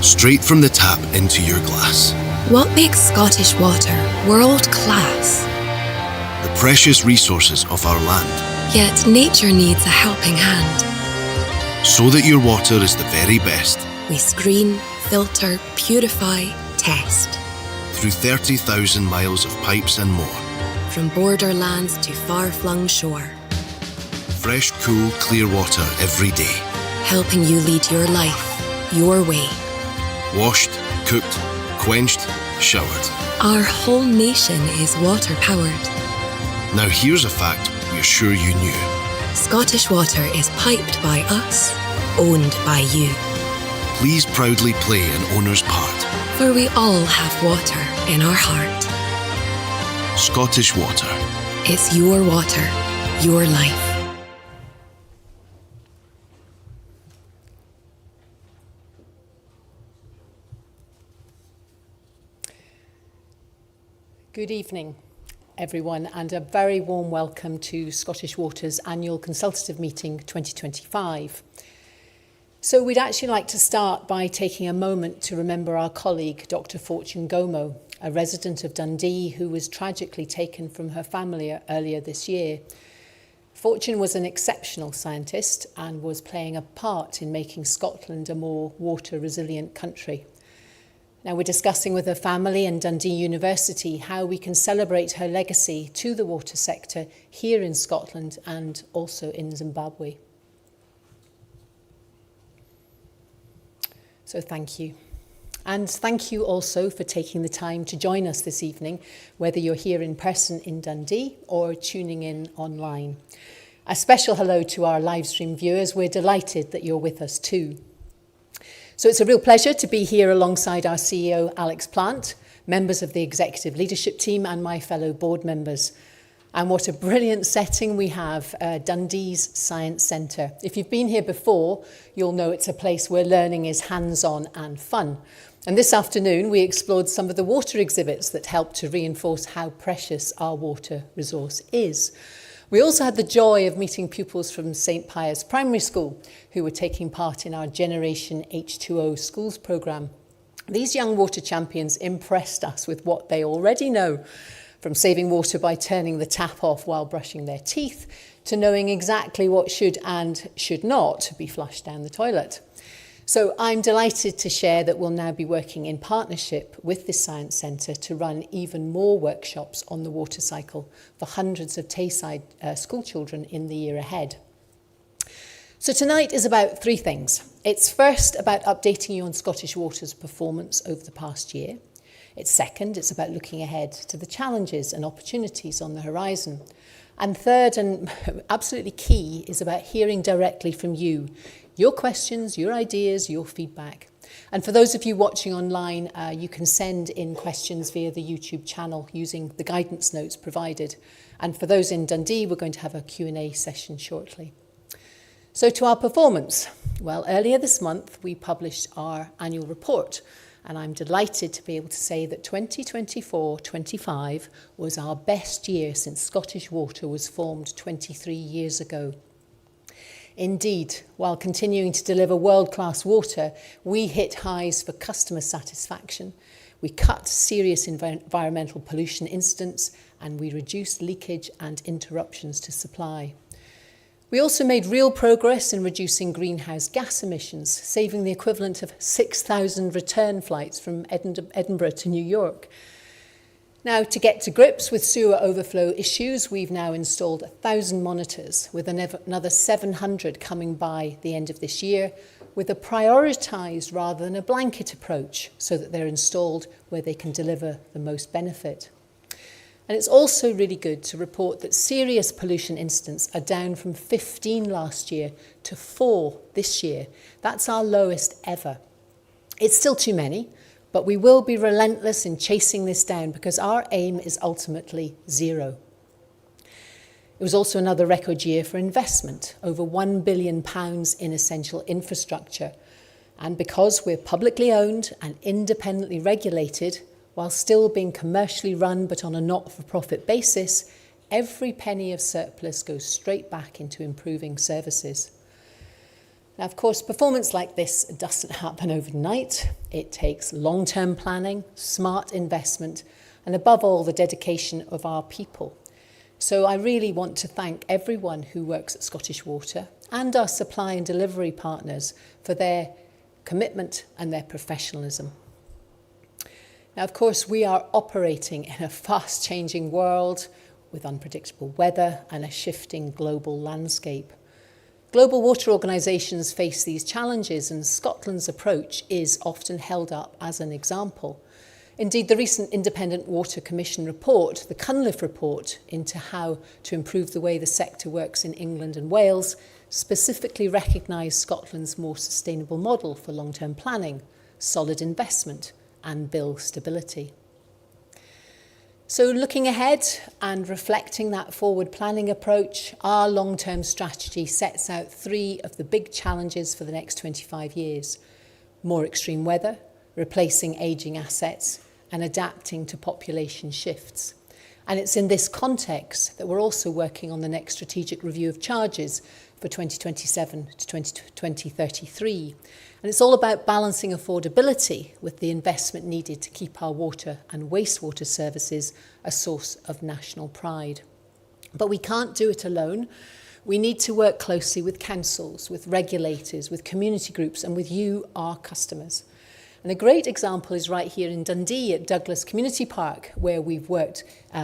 straight from the tap into your glass. What makes Scottish water world class? The precious resources of our land. Yet nature needs a helping hand. So that your water is the very best. We screen, filter, purify, test. Through 30,000 miles of pipes and more. From borderlands to far-flung shore. Fresh, cool, clear water every day. Helping you lead your life, your way. Washed, cooked, quenched, showered. Our whole nation is water-powered. Now here's a fact we're sure you knew. Scottish water is piped by us, owned by you. Please proudly play an owner's part. For we all have water in our heart. Scottish Water. It's your water, your life. Good evening, everyone, and a very warm welcome to Scottish Water's annual Consultative meeting 2025. So we'd actually like to start by taking a moment to remember our colleague, Dr. Fortune Gomo, a resident of Dundee who was tragically taken from her family earlier this year. Fortune was an exceptional scientist and was playing a part in making Scotland a more water-resilient country. Now we're discussing with her family and Dundee University how we can celebrate her legacy to the water sector here in Scotland and also in Zimbabwe. So thank you. And thank you also for taking the time to join us this evening, whether you're here in person in Dundee or tuning in online. A special hello to our live stream viewers. We're delighted that you're with us too. So it's a real pleasure to be here alongside our CEO, Alex Plant, members of the executive leadership team and my fellow board members. And what a brilliant setting we have, Dundee's Science Centre. If you've been here before, you'll know it's a place where learning is hands-on and fun. And this afternoon, we explored some of the water exhibits that help to reinforce how precious our water resource is. We also had the joy of meeting pupils from St Pius Primary School who were taking part in our Generation H2O Schools programme. These young water champions impressed us with what they already know, from saving water by turning the tap off while brushing their teeth to knowing exactly what should and should not be flushed down the toilet. So I'm delighted to share that we'll now be working in partnership with the Science Centre to run even more workshops on the water cycle for hundreds of Tayside school children in the year ahead. So tonight is about three things. It's first about updating you on Scottish Water's performance over the past year. It's second, it's about looking ahead to the challenges and opportunities on the horizon. And third, and absolutely key, is about hearing directly from you, your questions, your ideas, your feedback. And for those of you watching online, you can send in questions via the YouTube channel using the guidance notes provided. And for those in Dundee, we're going to have a Q&A session shortly. So to our performance. Well, earlier this month, we published our annual report. And I'm delighted to be able to say that 2024-25 was our best year since Scottish Water was formed 23 years ago. Indeed, while continuing to deliver world-class water, we hit highs for customer satisfaction, we cut serious environmental pollution incidents, and we reduced leakage and interruptions to supply. We also made real progress in reducing greenhouse gas emissions, saving the equivalent of 6,000 return flights from Edinburgh to New York. Now, to get to grips with sewer overflow issues, we've now installed 1,000 monitors, with another 700 coming by the end of this year, with a prioritised rather than a blanket approach, so that they're installed where they can deliver the most benefit. And it's also really good to report that serious pollution incidents are down from 15 last year to 4 this year. That's our lowest ever. It's still too many, but we will be relentless in chasing this down because our aim is ultimately 0. It was also another record year for investment, over £1 billion in essential infrastructure. And because we're publicly owned and independently regulated, while still being commercially run but on a not-for-profit basis, every penny of surplus goes straight back into improving services. Now, of course, performance like this doesn't happen overnight. It takes long-term planning, smart investment, and above all, the dedication of our people. So I really want to thank everyone who works at Scottish Water and our supply and delivery partners for their commitment and their professionalism. Now, of course, we are operating in a fast-changing world with unpredictable weather and a shifting global landscape. Global water organisations face these challenges, and Scotland's approach is often held up as an example. Indeed, the recent Independent Water Commission report, the Cunliffe report, into how to improve the way the sector works in England and Wales, specifically recognised Scotland's more sustainable model for long-term planning, solid investment and bill stability. So looking ahead and reflecting that forward planning approach, our long-term strategy sets out 3 of the big challenges for the next 25 years. More extreme weather, replacing ageing assets, and adapting to population shifts. And it's in this context that we're also working on the next strategic review of charges for 2027 to 2033. And it's all about balancing affordability with the investment needed to keep our water and wastewater services a source of national pride. But we can't do it alone. We need to work closely with councils, with regulators, with community groups, and with you, our customers. And a great example is right here in Dundee at Douglas Community Park, where we've worked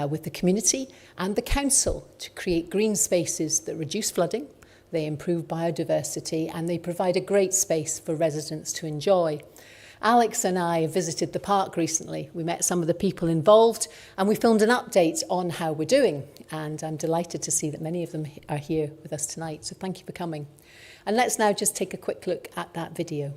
with the community and the council to create green spaces that reduce flooding, they improve biodiversity, and they provide a great space for residents to enjoy. Alex and I visited the park recently. We met some of the people involved and we filmed an update on how we're doing. And I'm delighted to see that many of them are here with us tonight. So thank you for coming. And let's now just take a quick look at that video.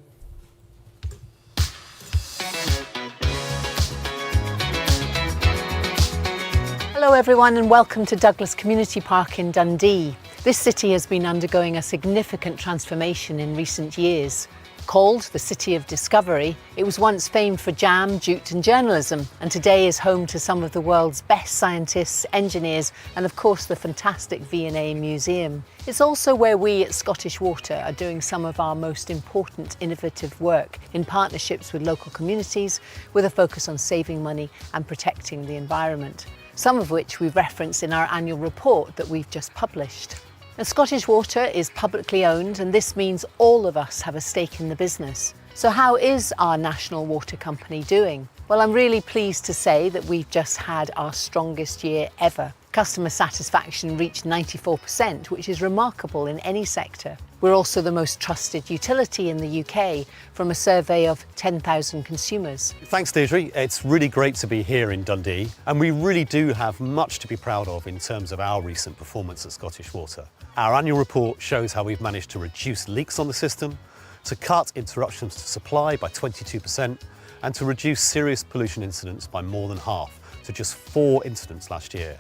Hello everyone and welcome to Douglas Community Park in Dundee. This city has been undergoing a significant transformation in recent years. Called the City of Discovery, it was once famed for jam, jute and journalism, and today is home to some of the world's best scientists, engineers and of course the fantastic V&A Museum. It's also where we at Scottish Water are doing some of our most important innovative work in partnerships with local communities with a focus on saving money and protecting the environment, some of which we've referenced in our annual report that we've just published. Now, Scottish Water is publicly owned, and this means all of us have a stake in the business. So how is our national water company doing? Well, I'm really pleased to say that we've just had our strongest year ever. Customer satisfaction reached 94%, which is remarkable in any sector. We're also the most trusted utility in the UK from a survey of 10,000 consumers. Thanks, Deirdre. It's really great to be here in Dundee, and we really do have much to be proud of in terms of our recent performance at Scottish Water. Our annual report shows how we've managed to reduce leaks on the system, to cut interruptions to supply by 22%, and to reduce serious pollution incidents by more than half, to just 4 incidents last year.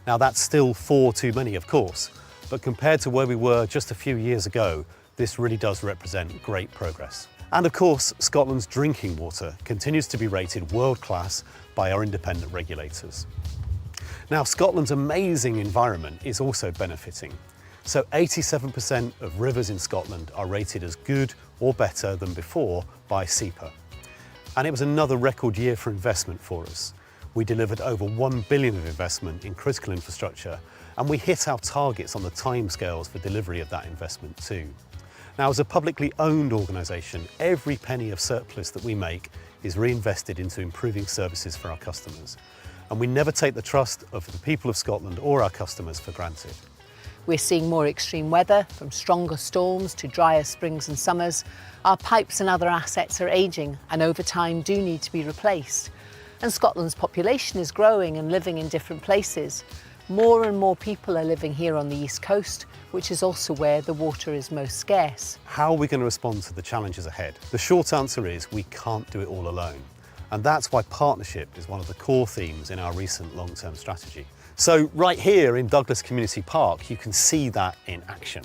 Now that's still 4 too many, of course, but compared to where we were just a few years ago, this really does represent great progress. And of course, Scotland's drinking water continues to be rated world-class by our independent regulators. Now, Scotland's amazing environment is also benefiting. So 87% of rivers in Scotland are rated as good or better than before by SEPA. And it was another record year for investment for us. We delivered over 1 billion of investment in critical infrastructure, and we hit our targets on the timescales for delivery of that investment too. Now, as a publicly owned organisation, every penny of surplus that we make is reinvested into improving services for our customers. And we never take the trust of the people of Scotland or our customers for granted. We're seeing more extreme weather, from stronger storms to drier springs and summers. Our pipes and other assets are ageing and over time do need to be replaced. And Scotland's population is growing and living in different places. More and more people are living here on the East Coast, which is also where the water is most scarce. How are we going to respond to the challenges ahead? The short answer is we can't do it all alone. And that's why partnership is one of the core themes in our recent long-term strategy. So right here in Douglas Community Park, you can see that in action.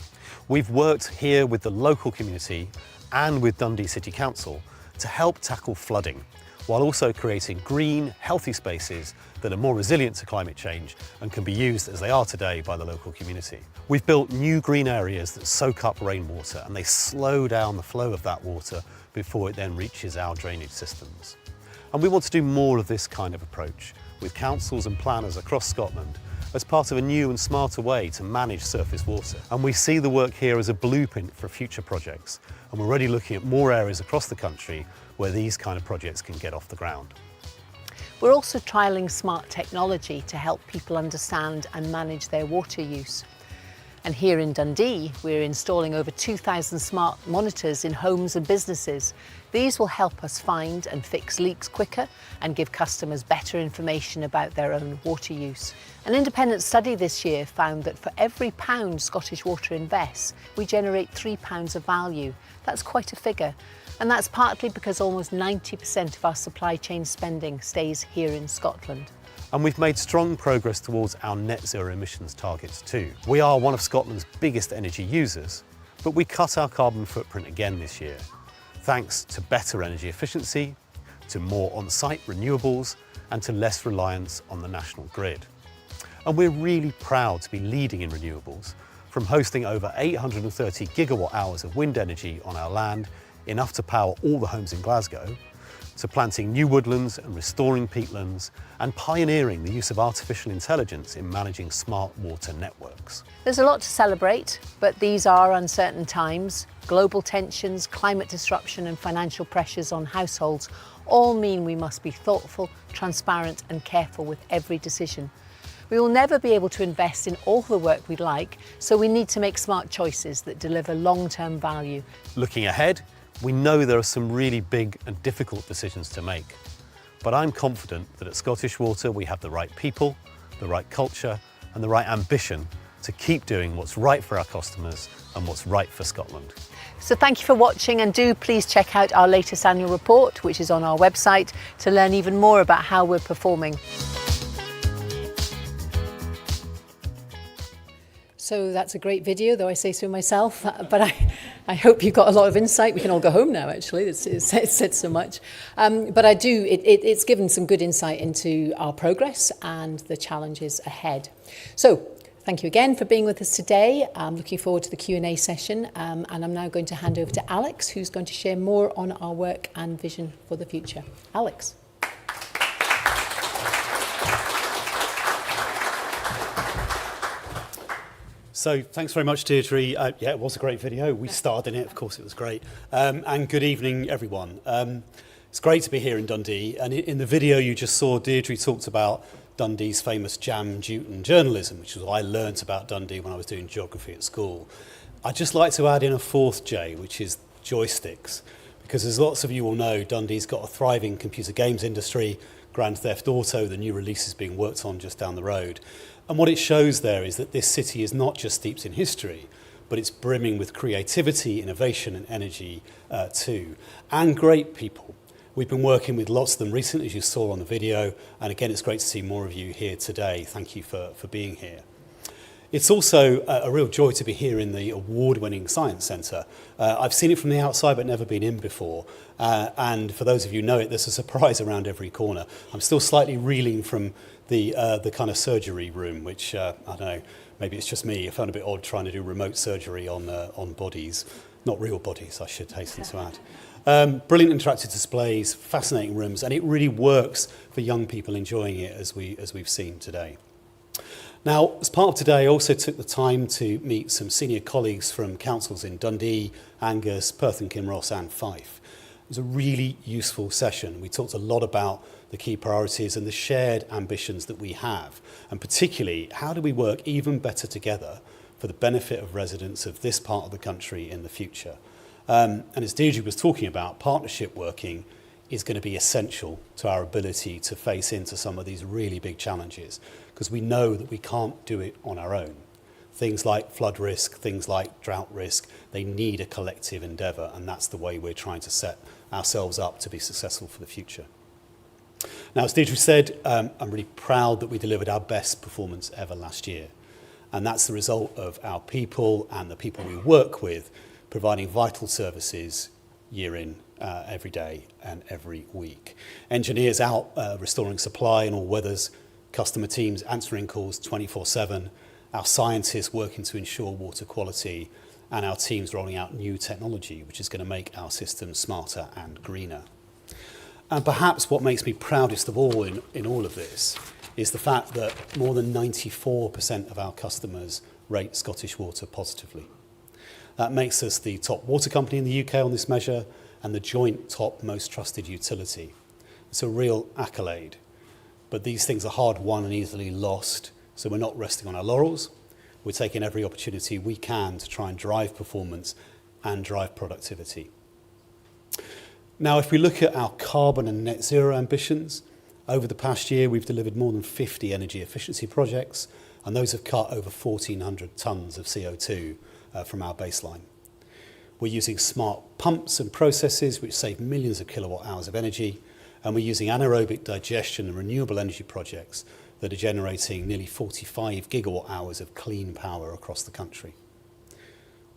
We've worked here with the local community and with Dundee City Council to help tackle flooding. while also creating green, healthy spaces that are more resilient to climate change and can be used as they are today by the local community. We've built new green areas that soak up rainwater and they slow down the flow of that water before it then reaches our drainage systems. And we want to do more of this kind of approach with councils and planners across Scotland as part of a new and smarter way to manage surface water. And we see the work here as a blueprint for future projects, and we're already looking at more areas across the country where these kind of projects can get off the ground. We're also trialling smart technology to help people understand and manage their water use. And here in Dundee, we're installing over 2,000 smart monitors in homes and businesses. These will help us find and fix leaks quicker and give customers better information about their own water use. An independent study this year found that for every £1 Scottish Water invests, we generate £3 of value. That's quite a figure. And that's partly because almost 90% of our supply chain spending stays here in Scotland. And we've made strong progress towards our net zero emissions targets too. We are one of Scotland's biggest energy users, but we cut our carbon footprint again this year, thanks to better energy efficiency, to more on-site renewables, and to less reliance on the national grid. And we're really proud to be leading in renewables, from hosting over 830 gigawatt hours of wind energy on our land, enough to power all the homes in Glasgow, to planting new woodlands and restoring peatlands, and pioneering the use of artificial intelligence in managing smart water networks. There's a lot to celebrate, but these are uncertain times. Global tensions, climate disruption and financial pressures on households all mean we must be thoughtful, transparent and careful with every decision. We will never be able to invest in all the work we'd like, so we need to make smart choices that deliver long-term value. Looking ahead, we know there are some really big and difficult decisions to make, but I'm confident that at Scottish Water we have the right people, the right culture and the right ambition to keep doing what's right for our customers and what's right for Scotland. So thank you for watching, and do please check out our latest annual report, which is on our website, to learn even more about how we're performing. So that's a great video, though I say so myself, but I hope you got a lot of insight. We can all go home now, actually, it's said so much. But it's given some good insight into our progress and the challenges ahead. So thank you again for being with us today. I'm looking forward to the Q&A session, and I'm now going to hand over to Alex, who's going to share more on our work and vision for the future. Alex. So thanks very much, Deirdre. Yeah, it was a great video. We starred in it, of course it was great. And good evening, everyone. It's great to be here in Dundee. And in the video you just saw, Deirdre talked about Dundee's famous jam, jute and journalism, which is what I learnt about Dundee when I was doing geography at school. I'd just like to add in a fourth J, which is joysticks. Because as lots of you will know, Dundee's got a thriving computer games industry. Grand Theft Auto, the new release, is being worked on just down the road. And what it shows there is that this city is not just steeped in history, but it's brimming with creativity, innovation and energy too. And great people. We've been working with lots of them recently, as you saw on the video. And again, it's great to see more of you here today. Thank you for being here. It's also a real joy to be here in the award-winning Science Centre. I've seen it from the outside, but never been in before. And for those of you who know it, there's a surprise around every corner. I'm still slightly reeling from the kind of surgery room, which, I don't know, maybe it's just me. I found a bit odd trying to do remote surgery on bodies. Not real bodies, I should hasten to add. Brilliant interactive displays, fascinating rooms, and it really works for young people enjoying it, as we've seen today. Now, as part of today, I also took the time to meet some senior colleagues from councils in Dundee, Angus, Perth and Kinross and Fife. It was a really useful session. We talked a lot about the key priorities and the shared ambitions that we have, and particularly, how do we work even better together for the benefit of residents of this part of the country in the future. And as Deirdre was talking about, partnership working is going to be essential to our ability to face into some of these really big challenges, because we know that we can't do it on our own. Things like flood risk, things like drought risk, they need a collective endeavour, and that's the way we're trying to set ourselves up to be successful for the future. Now, as Deirdre said, I'm really proud that we delivered our best performance ever last year. And that's the result of our people and the people we work with providing vital services year in, every day and every week. Engineers out restoring supply in all weathers, customer teams answering calls 24/7, our scientists working to ensure water quality, and our teams rolling out new technology, which is going to make our systems smarter and greener. And perhaps what makes me proudest of all in all of this is the fact that more than 94% of our customers rate Scottish Water positively. That makes us the top water company in the UK on this measure and the joint top most trusted utility. It's a real accolade. But these things are hard won and easily lost, so we're not resting on our laurels. We're taking every opportunity we can to try and drive performance and drive productivity. Now, if we look at our carbon and net zero ambitions, over the past year we've delivered more than 50 energy efficiency projects, and those have cut over 1,400 tonnes of CO2 from our baseline. We're using smart pumps and processes which save millions of kilowatt hours of energy, and we're using anaerobic digestion and renewable energy projects that are generating nearly 45 gigawatt hours of clean power across the country.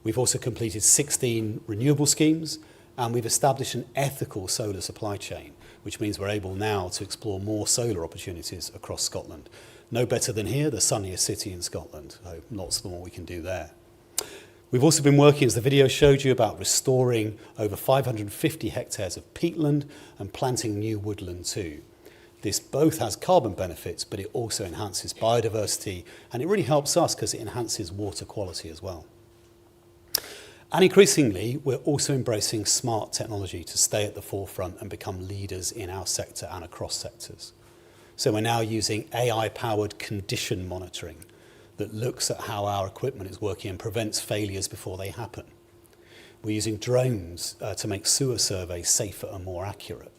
We've also completed 16 renewable schemes, and we've established an ethical solar supply chain, which means we're able now to explore more solar opportunities across Scotland. No better than here, the sunniest city in Scotland, so lots more we can do there. We've also been working, as the video showed you, about restoring over 550 hectares of peatland and planting new woodland too. This both has carbon benefits, but it also enhances biodiversity, and it really helps us because it enhances water quality as well. And increasingly, we're also embracing smart technology to stay at the forefront and become leaders in our sector and across sectors. So we're now using AI-powered condition monitoring that looks at how our equipment is working and prevents failures before they happen. We're using drones to make sewer surveys safer and more accurate.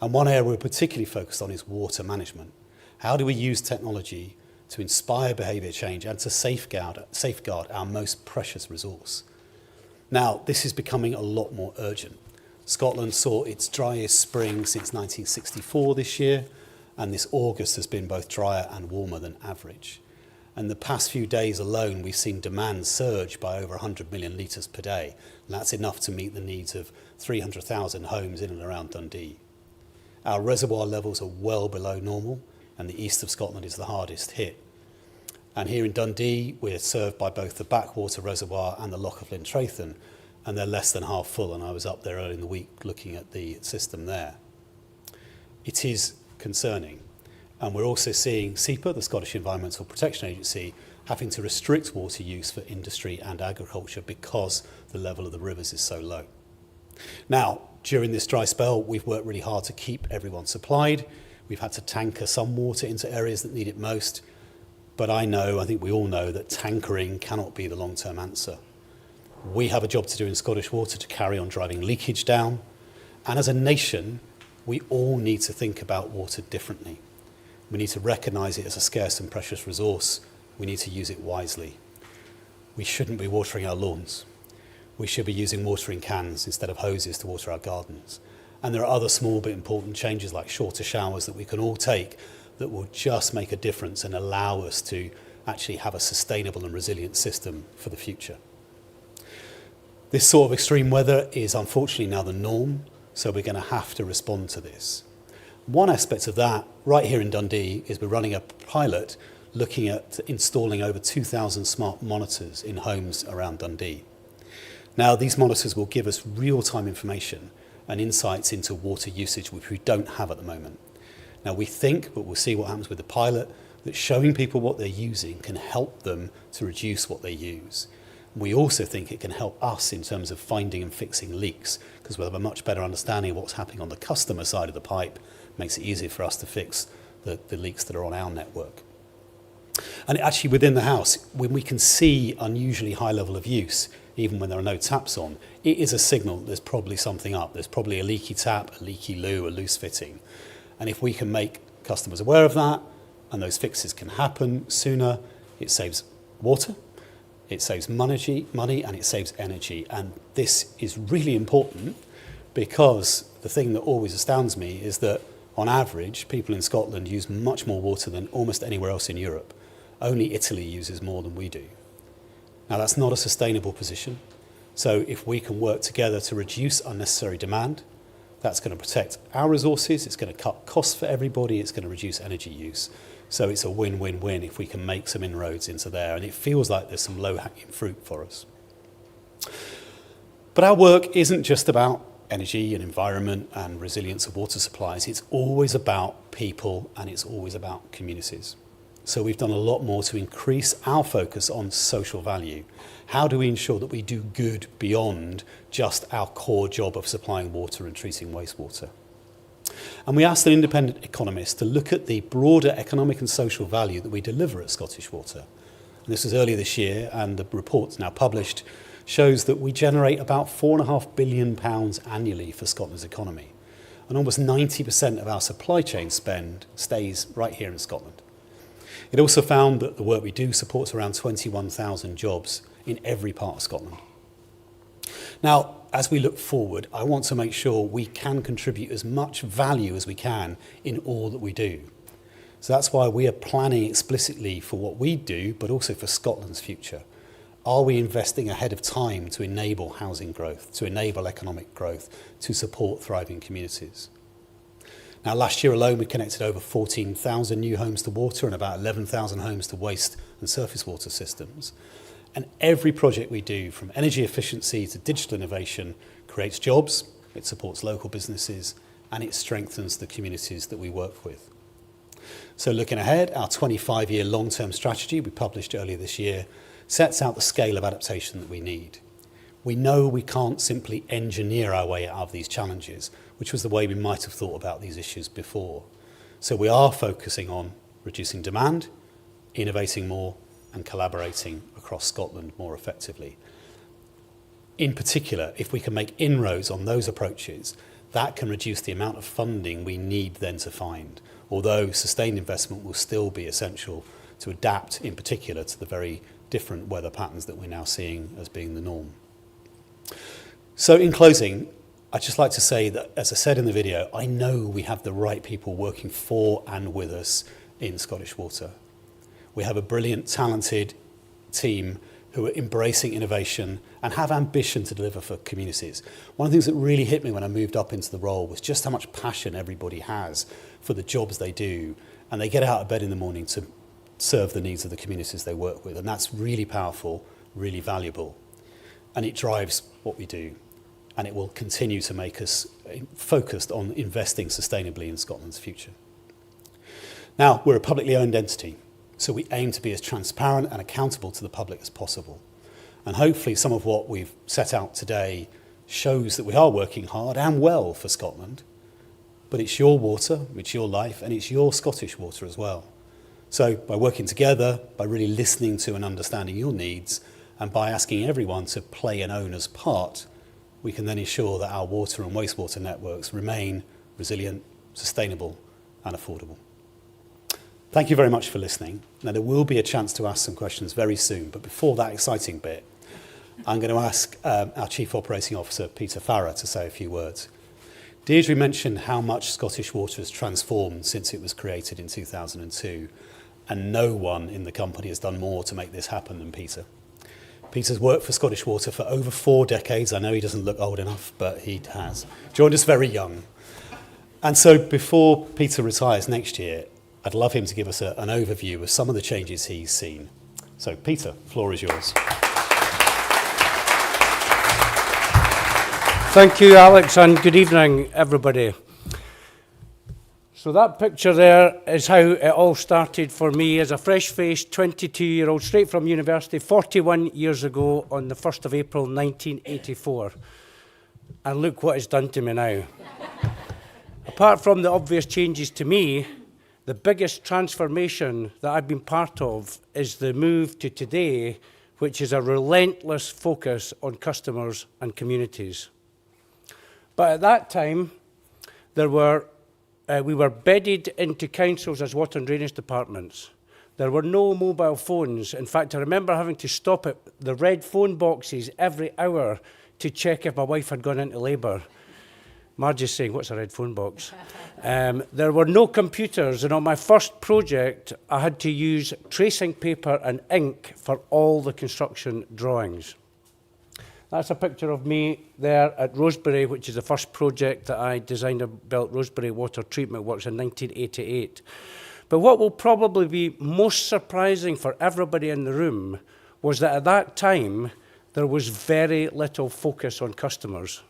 And one area we're particularly focused on is water management. How do we use technology to inspire behaviour change and to safeguard our most precious resource? Now, this is becoming a lot more urgent. Scotland saw its driest spring since 1964 this year, and this August has been both drier and warmer than average. And the past few days alone, we've seen demand surge by over 100 million litres per day. And that's enough to meet the needs of 300,000 homes in and around Dundee. Our reservoir levels are well below normal, and the east of Scotland is the hardest hit. And here in Dundee, we're served by both the Backwater Reservoir and the Loch of Lintrathen, and they're less than half full, and I was up there early in the week looking at the system there. It is concerning. And we're also seeing SEPA, the Scottish Environmental Protection Agency, having to restrict water use for industry and agriculture because the level of the rivers is so low. Now, during this dry spell, we've worked really hard to keep everyone supplied. We've had to tanker some water into areas that need it most. But I think we all know that tankering cannot be the long-term answer. We have a job to do in Scottish Water to carry on driving leakage down. And as a nation, we all need to think about water differently. We need to recognise it as a scarce and precious resource. We need to use it wisely. We shouldn't be watering our lawns. We should be using watering cans instead of hoses to water our gardens. And there are other small but important changes like shorter showers that we can all take that will just make a difference and allow us to actually have a sustainable and resilient system for the future. This sort of extreme weather is unfortunately now the norm, so we're going to have to respond to this. One aspect of that, right here in Dundee, is we're running a pilot looking at installing over 2,000 smart monitors in homes around Dundee. Now, these monitors will give us real-time information and insights into water usage, which we don't have at the moment. Now, we think, but we'll see what happens with the pilot, that showing people what they're using can help them to reduce what they use. We also think it can help us in terms of finding and fixing leaks, because we'll have a much better understanding of what's happening on the customer side of the pipe. Makes it easier for us to fix the leaks that are on our network. And actually within the house, when we can see unusually high level of use, even when there are no taps on, it is a signal that there's probably something up. There's probably a leaky tap, a leaky loo, a loose fitting. And if we can make customers aware of that, and those fixes can happen sooner, it saves water, it saves money, and it saves energy. And this is really important because the thing that always astounds me is that on average, people in Scotland use much more water than almost anywhere else in Europe. Only Italy uses more than we do. Now, that's not a sustainable position. So if we can work together to reduce unnecessary demand, that's going to protect our resources, it's going to cut costs for everybody, it's going to reduce energy use. So it's a win-win-win if we can make some inroads into there, and it feels like there's some low-hanging fruit for us. But our work isn't just about energy and environment and resilience of water supplies. It's always about people, and it's always about communities. So we've done a lot more to increase our focus on social value. How do we ensure that we do good beyond just our core job of supplying water and treating wastewater? And we asked an independent economist to look at the broader economic and social value that we deliver at Scottish Water. And this was earlier this year, and the report's now published, shows that we generate about £4.5 billion annually for Scotland's economy. And almost 90% of our supply chain spend stays right here in Scotland. It also found that the work we do supports around 21,000 jobs in every part of Scotland. Now, as we look forward, I want to make sure we can contribute as much value as we can in all that we do. So that's why we are planning explicitly for what we do, but also for Scotland's future. Are we investing ahead of time to enable housing growth, to enable economic growth, to support thriving communities? Now, last year alone, we connected over 14,000 new homes to water and about 11,000 homes to waste and surface water systems. And every project we do, from energy efficiency to digital innovation, creates jobs, it supports local businesses, and it strengthens the communities that we work with. So looking ahead, our 25-year long-term strategy we published earlier this year sets out the scale of adaptation that we need. We know we can't simply engineer our way out of these challenges, which was the way we might have thought about these issues before. So we are focusing on reducing demand, innovating more, and collaborating across Scotland more effectively. In particular, if we can make inroads on those approaches, that can reduce the amount of funding we need then to find, although sustained investment will still be essential to adapt, in particular, to the very different weather patterns that we're now seeing as being the norm. So in closing, I'd just like to say that, as I said in the video, I know we have the right people working for and with us in Scottish Water. We have a brilliant, talented team who are embracing innovation and have ambition to deliver for communities. One of the things that really hit me when I moved up into the role was just how much passion everybody has for the jobs they do, and they get out of bed in the morning to serve the needs of the communities they work with, and that's really powerful, really valuable, and it drives what we do, and it will continue to make us focused on investing sustainably in Scotland's future. Now, we're a publicly owned entity, so we aim to be as transparent and accountable to the public as possible. And hopefully some of what we've set out today shows that we are working hard and well for Scotland, but it's your water, it's your life, and it's your Scottish water as well. So by working together, by really listening to and understanding your needs, and by asking everyone to play an owner's part, we can then ensure that our water and wastewater networks remain resilient, sustainable, and affordable. Thank you very much for listening. Now, there will be a chance to ask some questions very soon, but before that exciting bit, I'm going to ask our Chief Operating Officer, Peter Farrer, to say a few words. Deirdre mentioned how much Scottish Water has transformed since it was created in 2002, and no one in the company has done more to make this happen than Peter. Peter's worked for Scottish Water for over 4 decades. I know he doesn't look old enough, but he has. Joined us very young. And so before Peter retires next year, I'd love him to give us an overview of some of the changes he's seen. So, Peter, the floor is yours. Thank you, Alex, and good evening, everybody. So that picture there is how it all started for me as a fresh-faced 22-year-old straight from university 41 years ago on the 1st of April 1984. And look what it's done to me now. Apart from the obvious changes to me, the biggest transformation that I've been part of is the move to today, which is a relentless focus on customers and communities. But at that time, we were bedded into councils as water and drainage departments. There were no mobile phones. In fact, I remember having to stop at the red phone boxes every hour to check if my wife had gone into labour. Margie's saying, what's a red phone box? There were no computers, and on my first project, I had to use tracing paper and ink for all the construction drawings. That's a picture of me there at Rosebery, which is the first project that I designed and built, Rosebery Water Treatment Works, in 1988. But what will probably be most surprising for everybody in the room was that at that time, there was very little focus on customers.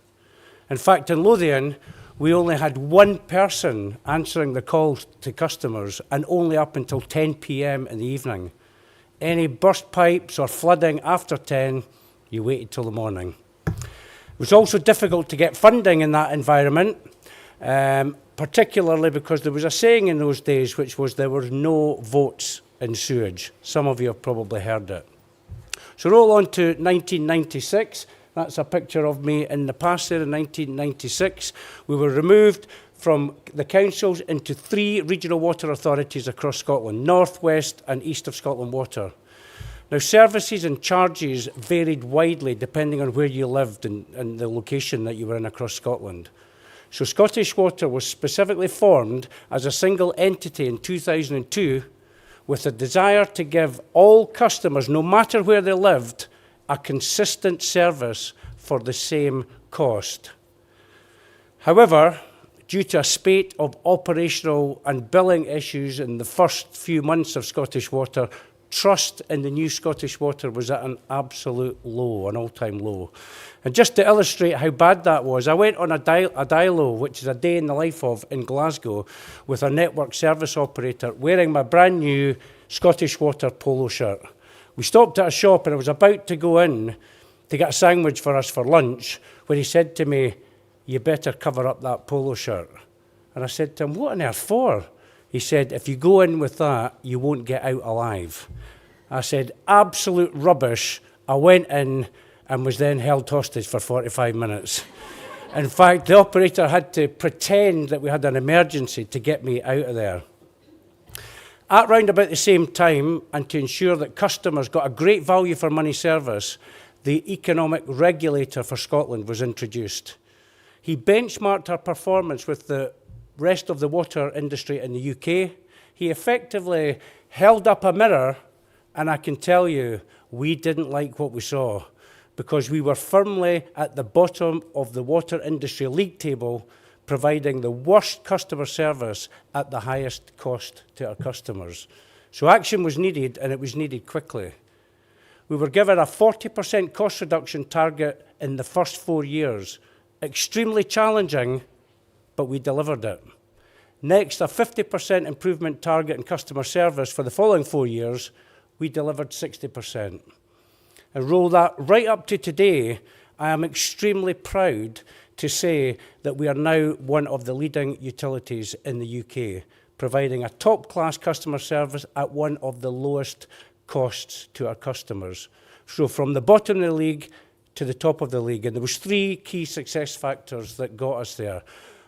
In fact, in Lothian, we only had one person answering the calls to customers, and only up until 10 p.m. in the evening. Any burst pipes or flooding after 10, you waited till the morning. It was also difficult to get funding in that environment, particularly because there was a saying in those days, which was there were no votes in sewage. Some of you have probably heard it. So roll on to 1996. That's a picture of me in the past there in 1996. We were removed from the councils into 3 regional water authorities across Scotland, North, West and East of Scotland Water. Now, services and charges varied widely depending on where you lived and the location that you were in across Scotland. So Scottish Water was specifically formed as a single entity in 2002 with a desire to give all customers, no matter where they lived, a consistent service for the same cost. However, due to a spate of operational and billing issues in the first few months of Scottish Water, trust in the new Scottish Water was at an absolute low, an all-time low. And just to illustrate how bad that was, I went on a dialo, which is a day in the life of, in Glasgow, with a network service operator, wearing my brand new Scottish Water polo shirt. We stopped at a shop and I was about to go in to get a sandwich for us for lunch when he said to me, "You better cover up that polo shirt." And I said to him, "What on earth for?" He said, "If you go in with that, you won't get out alive." I said, "Absolute rubbish." I went in and was then held hostage for 45 minutes. In fact, the operator had to pretend that we had an emergency to get me out of there. At round about the same time, and to ensure that customers got a great value for money service, the economic regulator for Scotland was introduced. He benchmarked our performance with the rest of the water industry in the UK. He effectively held up a mirror, and I can tell you, we didn't like what we saw, because we were firmly at the bottom of the water industry league table, providing the worst customer service at the highest cost to our customers. So action was needed, and it was needed quickly. We were given a 40% cost reduction target in the first 4 years. Extremely challenging, but we delivered it. Next, a 50% improvement target in customer service for the following 4 years. We delivered 60%. And roll that right up to today, I am extremely proud to say that we are now one of the leading utilities in the UK, providing a top-class customer service at one of the lowest costs to our customers. So from the bottom of the league to the top of the league. And there was 3 key success factors that got us there.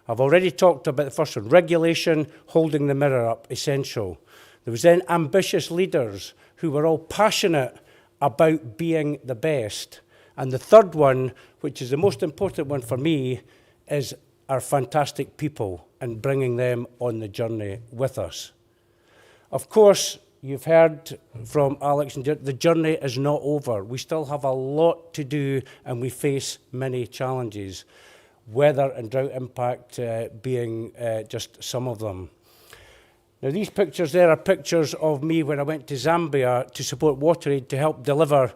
I've already talked about the first one, regulation, holding the mirror up, essential. There was then ambitious leaders who were all passionate about being the best. And the third one, which is the most important one for me, is our fantastic people and bringing them on the journey with us. Of course, you've heard from Alex, and the journey is not over. We still have a lot to do, and we face many challenges, weather and drought impact being just some of them. Now, these pictures there are pictures of me when I went to Zambia to support WaterAid to help deliver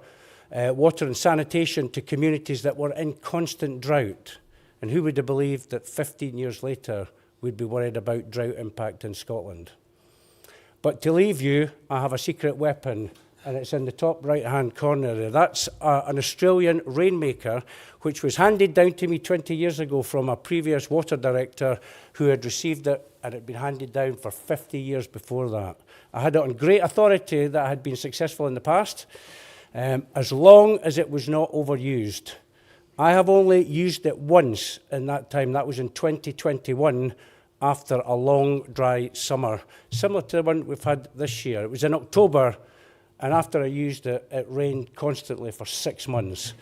water and sanitation to communities that were in constant drought. And who would have believed that 15 years later we'd be worried about drought impact in Scotland? But to leave you, I have a secret weapon, and it's in the top right-hand corner there. That's an Australian rainmaker, which was handed down to me 20 years ago from a previous water director who had received it, and it had been handed down for 50 years before that. I had it on great authority that I had been successful in the past, as long as it was not overused. I have only used it once in that time. That was in 2021, after a long, dry summer, similar to the one we've had this year. It was in October, and after I used it, it rained constantly for 6 months.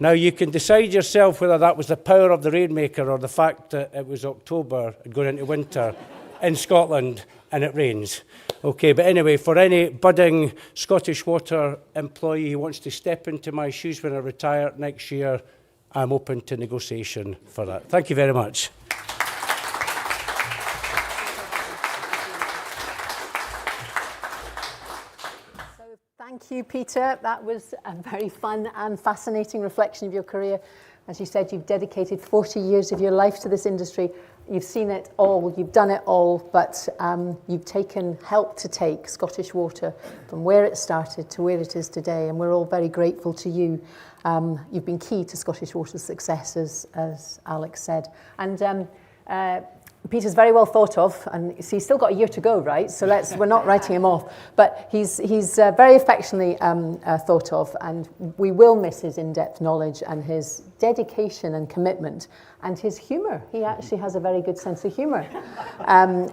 Now, you can decide yourself whether that was the power of the rainmaker or the fact that it was October and going into winter in Scotland, and it rains. Okay, but anyway, for any budding Scottish Water employee who wants to step into my shoes when I retire next year, I'm open to negotiation for that. Thank you very much. Thank you, Peter. That was a very fun and fascinating reflection of your career. As you said, you've dedicated 40 years of your life to this industry. You've seen it all, you've done it all, but you've helped to take Scottish Water from where it started to where it is today, and we're all very grateful to you. You've been key to Scottish Water's success, as Alex said. And Peter's very well thought of, and he's still got a year to go, right? So we're not writing him off, but he's very affectionately thought of, and we will miss his in-depth knowledge and his dedication and commitment and his humour. He actually has a very good sense of humour.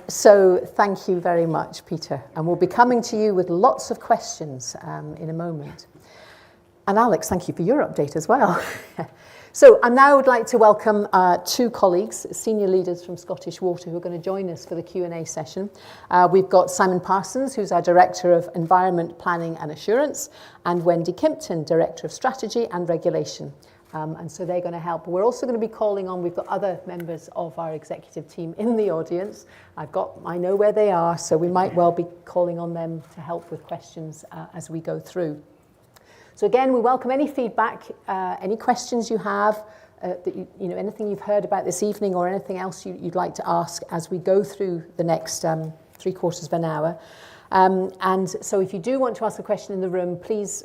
So thank you very much, Peter, and we'll be coming to you with lots of questions in a moment. And Alex, thank you for your update as well. So I now would like to welcome two colleagues, senior leaders from Scottish Water, who are going to join us for the Q&A session. We've got Simon Parsons, who's our Director of Environment, Planning and Assurance, and Wendy Kimpton, Director of Strategy and Regulation. And so they're going to help. We're also going to be calling on, we've got other members of our executive team in the audience. I know where they are, so we might well be calling on them to help with questions as we go through. So again, we welcome any feedback, any questions you have, anything you've heard about this evening or anything else you'd like to ask as we go through the next 3/4 of an hour. And so if you do want to ask a question in the room, please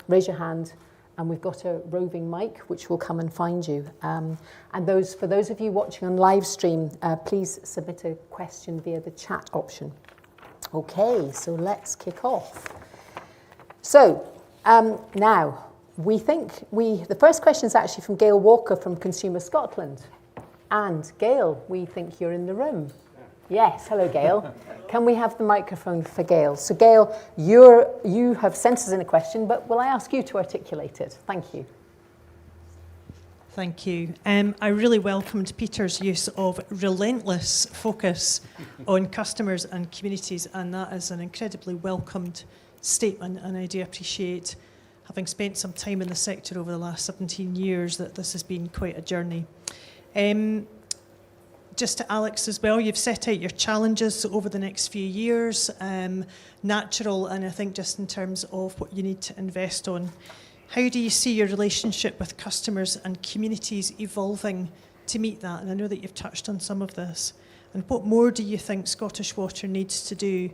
raise your hand, and we've got a roving mic which will come and find you. And for those of you watching on live stream, please submit a question via the chat option. Okay, so let's kick off. So, now, the first question is actually from Gail Walker from Consumer Scotland. And Gail, we think you're in the room. Yes, hello Gail. Can we have the microphone for Gail? So Gail, you have sent us in a question, but will I ask you to articulate it? Thank you. Thank you. I really welcomed Peter's use of relentless focus on customers and communities, and that is an incredibly welcomed statement, and I do appreciate, having spent some time in the sector over the last 17 years, that this has been quite a journey. Just to Alex as well, you've set out your challenges over the next few years, natural, and I think just in terms of what you need to invest on. How do you see your relationship with customers and communities evolving to meet that? And I know that you've touched on some of this. And what more do you think Scottish Water needs to do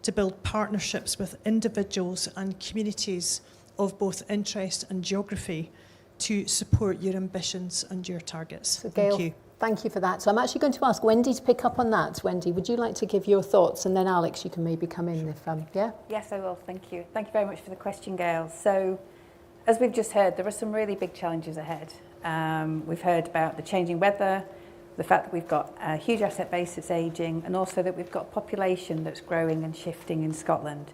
to build partnerships with individuals and communities of both interest and geography to support your ambitions and your targets? So Gail, thank you. Thank you for that. So I'm actually going to ask Wendy to pick up on that. Wendy, would you like to give your thoughts? And then Alex, you can maybe come in if, yeah? Yes, I will. Thank you. Thank you very much for the question, Gail. So, as we've just heard, there are some really big challenges ahead. We've heard about the changing weather, the fact that we've got a huge asset base that's ageing, and also that we've got a population that's growing and shifting in Scotland.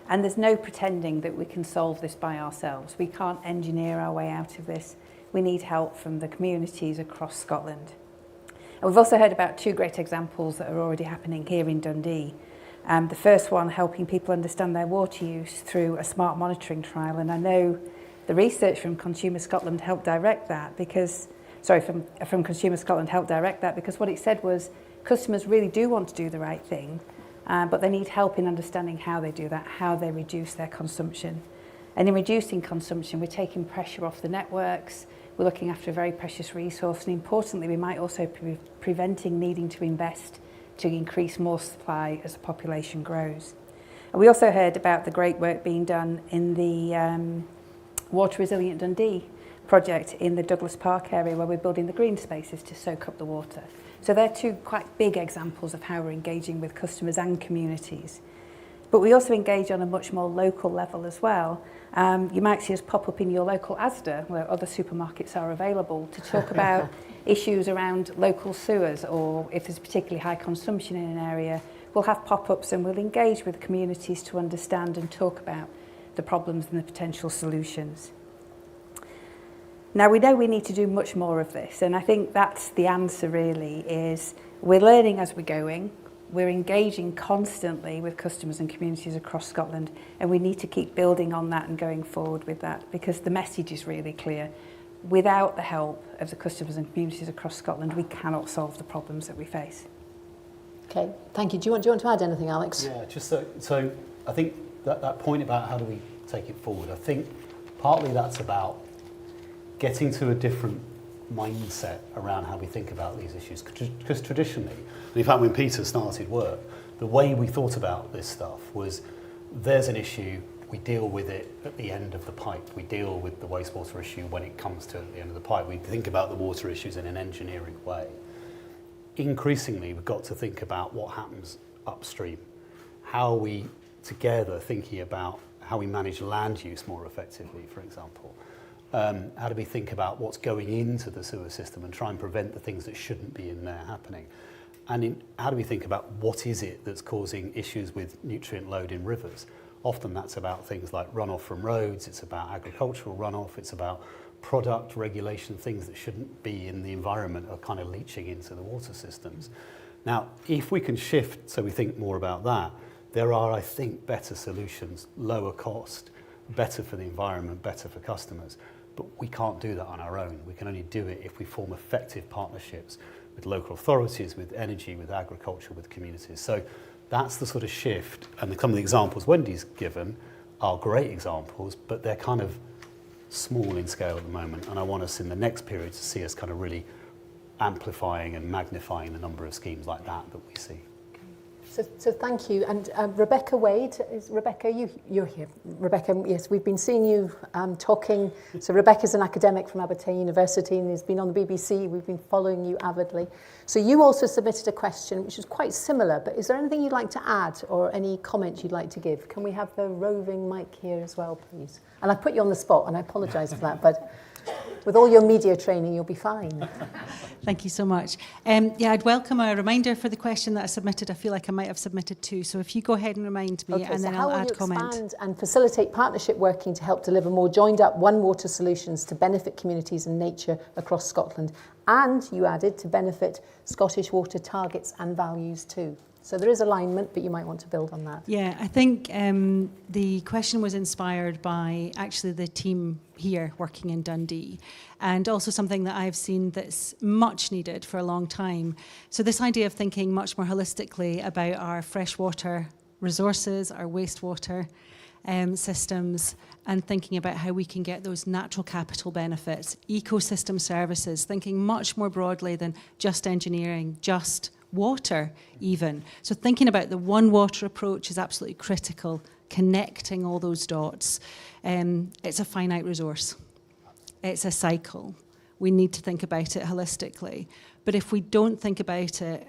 And there's no pretending that we can solve this by ourselves. We can't engineer our way out of this. We need help from the communities across Scotland. And we've also heard about two great examples that are already happening here in Dundee. The first one, helping people understand their water use through a smart monitoring trial. And I know the research from Consumer Scotland helped direct that because, from Consumer Scotland helped direct that because what it said was customers really do want to do the right thing, but they need help in understanding how they do that, how they reduce their consumption. And in reducing consumption, we're taking pressure off the networks, we're looking after a very precious resource, and importantly, we might also be preventing needing to invest to increase more supply as the population grows. And we also heard about the great work being done in the Water Resilient Dundee project in the Douglas Park area, where we're building the green spaces to soak up the water. So they're two quite big examples of how we're engaging with customers and communities. But we also engage on a much more local level as well. You might see us pop up in your local Asda, where other supermarkets are available, to talk about issues around local sewers, or if there's particularly high consumption in an area, we'll have pop-ups and we'll engage with communities to understand and talk about the problems and the potential solutions. Now, we know we need to do much more of this, and I think that's the answer really, is we're learning as we're going. we're engaging constantly with customers and communities across Scotland, and we need to keep building on that and going forward with that, because the message is really clear. Without the help of the customers and communities across Scotland, we cannot solve the problems that we face. Okay, thank you. Do you want to add anything, Alex? Yeah, just so I think that point about how do we take it forward, I think partly that's about getting to a different mindset around how we think about these issues. Because traditionally, and in fact when Peter started work, the way we thought about this stuff was there's an issue, we deal with it at the end of the pipe. We deal with the wastewater issue when it comes to the end of the pipe. We think about the water issues in an engineering way. Increasingly, we've got to think about what happens upstream. How are we together thinking about how we manage land use more effectively, for example? How do we think about what's going into the sewer system and try and prevent the things that shouldn't be in there happening? And how do we think about what is it that's causing issues with nutrient load in rivers? Often that's about things like runoff from roads, it's about agricultural runoff, it's about product regulation, things that shouldn't be in the environment are kind of leaching into the water systems. Now, if we can shift so we think more about that, there are, I think, better solutions, lower cost, better for the environment, better for customers. But we can't do that on our own. We can only do it if we form effective partnerships with local authorities, with energy, with agriculture, with communities. So that's the sort of shift. And some of the examples Wendy's given are great examples, but they're kind of small in scale at the moment. And I want us in the next period to see us kind of really amplifying and magnifying the number of schemes like that we see. So thank you. And Rebecca Wade, you're here. Rebecca, yes, we've been seeing you talking. So Rebecca's an academic from Aberdeen University and has been on the BBC. We've been following you avidly. So you also submitted a question which is quite similar, but is there anything you'd like to add or any comment you'd like to give? Can we have the roving mic here as well, please? And I put you on the spot and I apologise for that, but with all your media training, you'll be fine. Thank you so much. Yeah, I'd welcome a reminder for the question that I submitted. I feel like I might have submitted two. So if you go ahead and remind me, and then I'll add comment. How will you expand and facilitate partnership working to help deliver more joined-up one-water solutions to benefit communities and nature across Scotland? And you added to benefit Scottish Water targets and values too. So there is alignment, but you might want to build on that. Yeah, I think the question was inspired by actually the team here working in Dundee, and also something that I've seen that's much needed for a long time. So this idea of thinking much more holistically about our freshwater resources, our wastewater systems, and thinking about how we can get those natural capital benefits, ecosystem services, thinking much more broadly than just engineering, just water even. So thinking about the one water approach is absolutely critical, connecting all those dots. It's a finite resource. It's a cycle. We need to think about it holistically. But if we don't think about it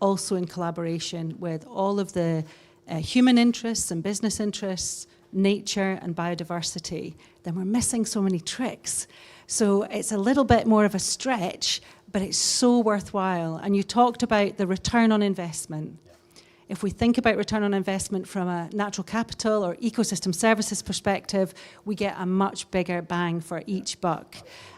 also in collaboration with all of the human interests and business interests, nature and biodiversity, then we're missing so many tricks. So it's a little bit more of a stretch, but it's so worthwhile. And you talked about the return on investment. If we think about return on investment from a natural capital or ecosystem services perspective, we get a much bigger bang for each buck.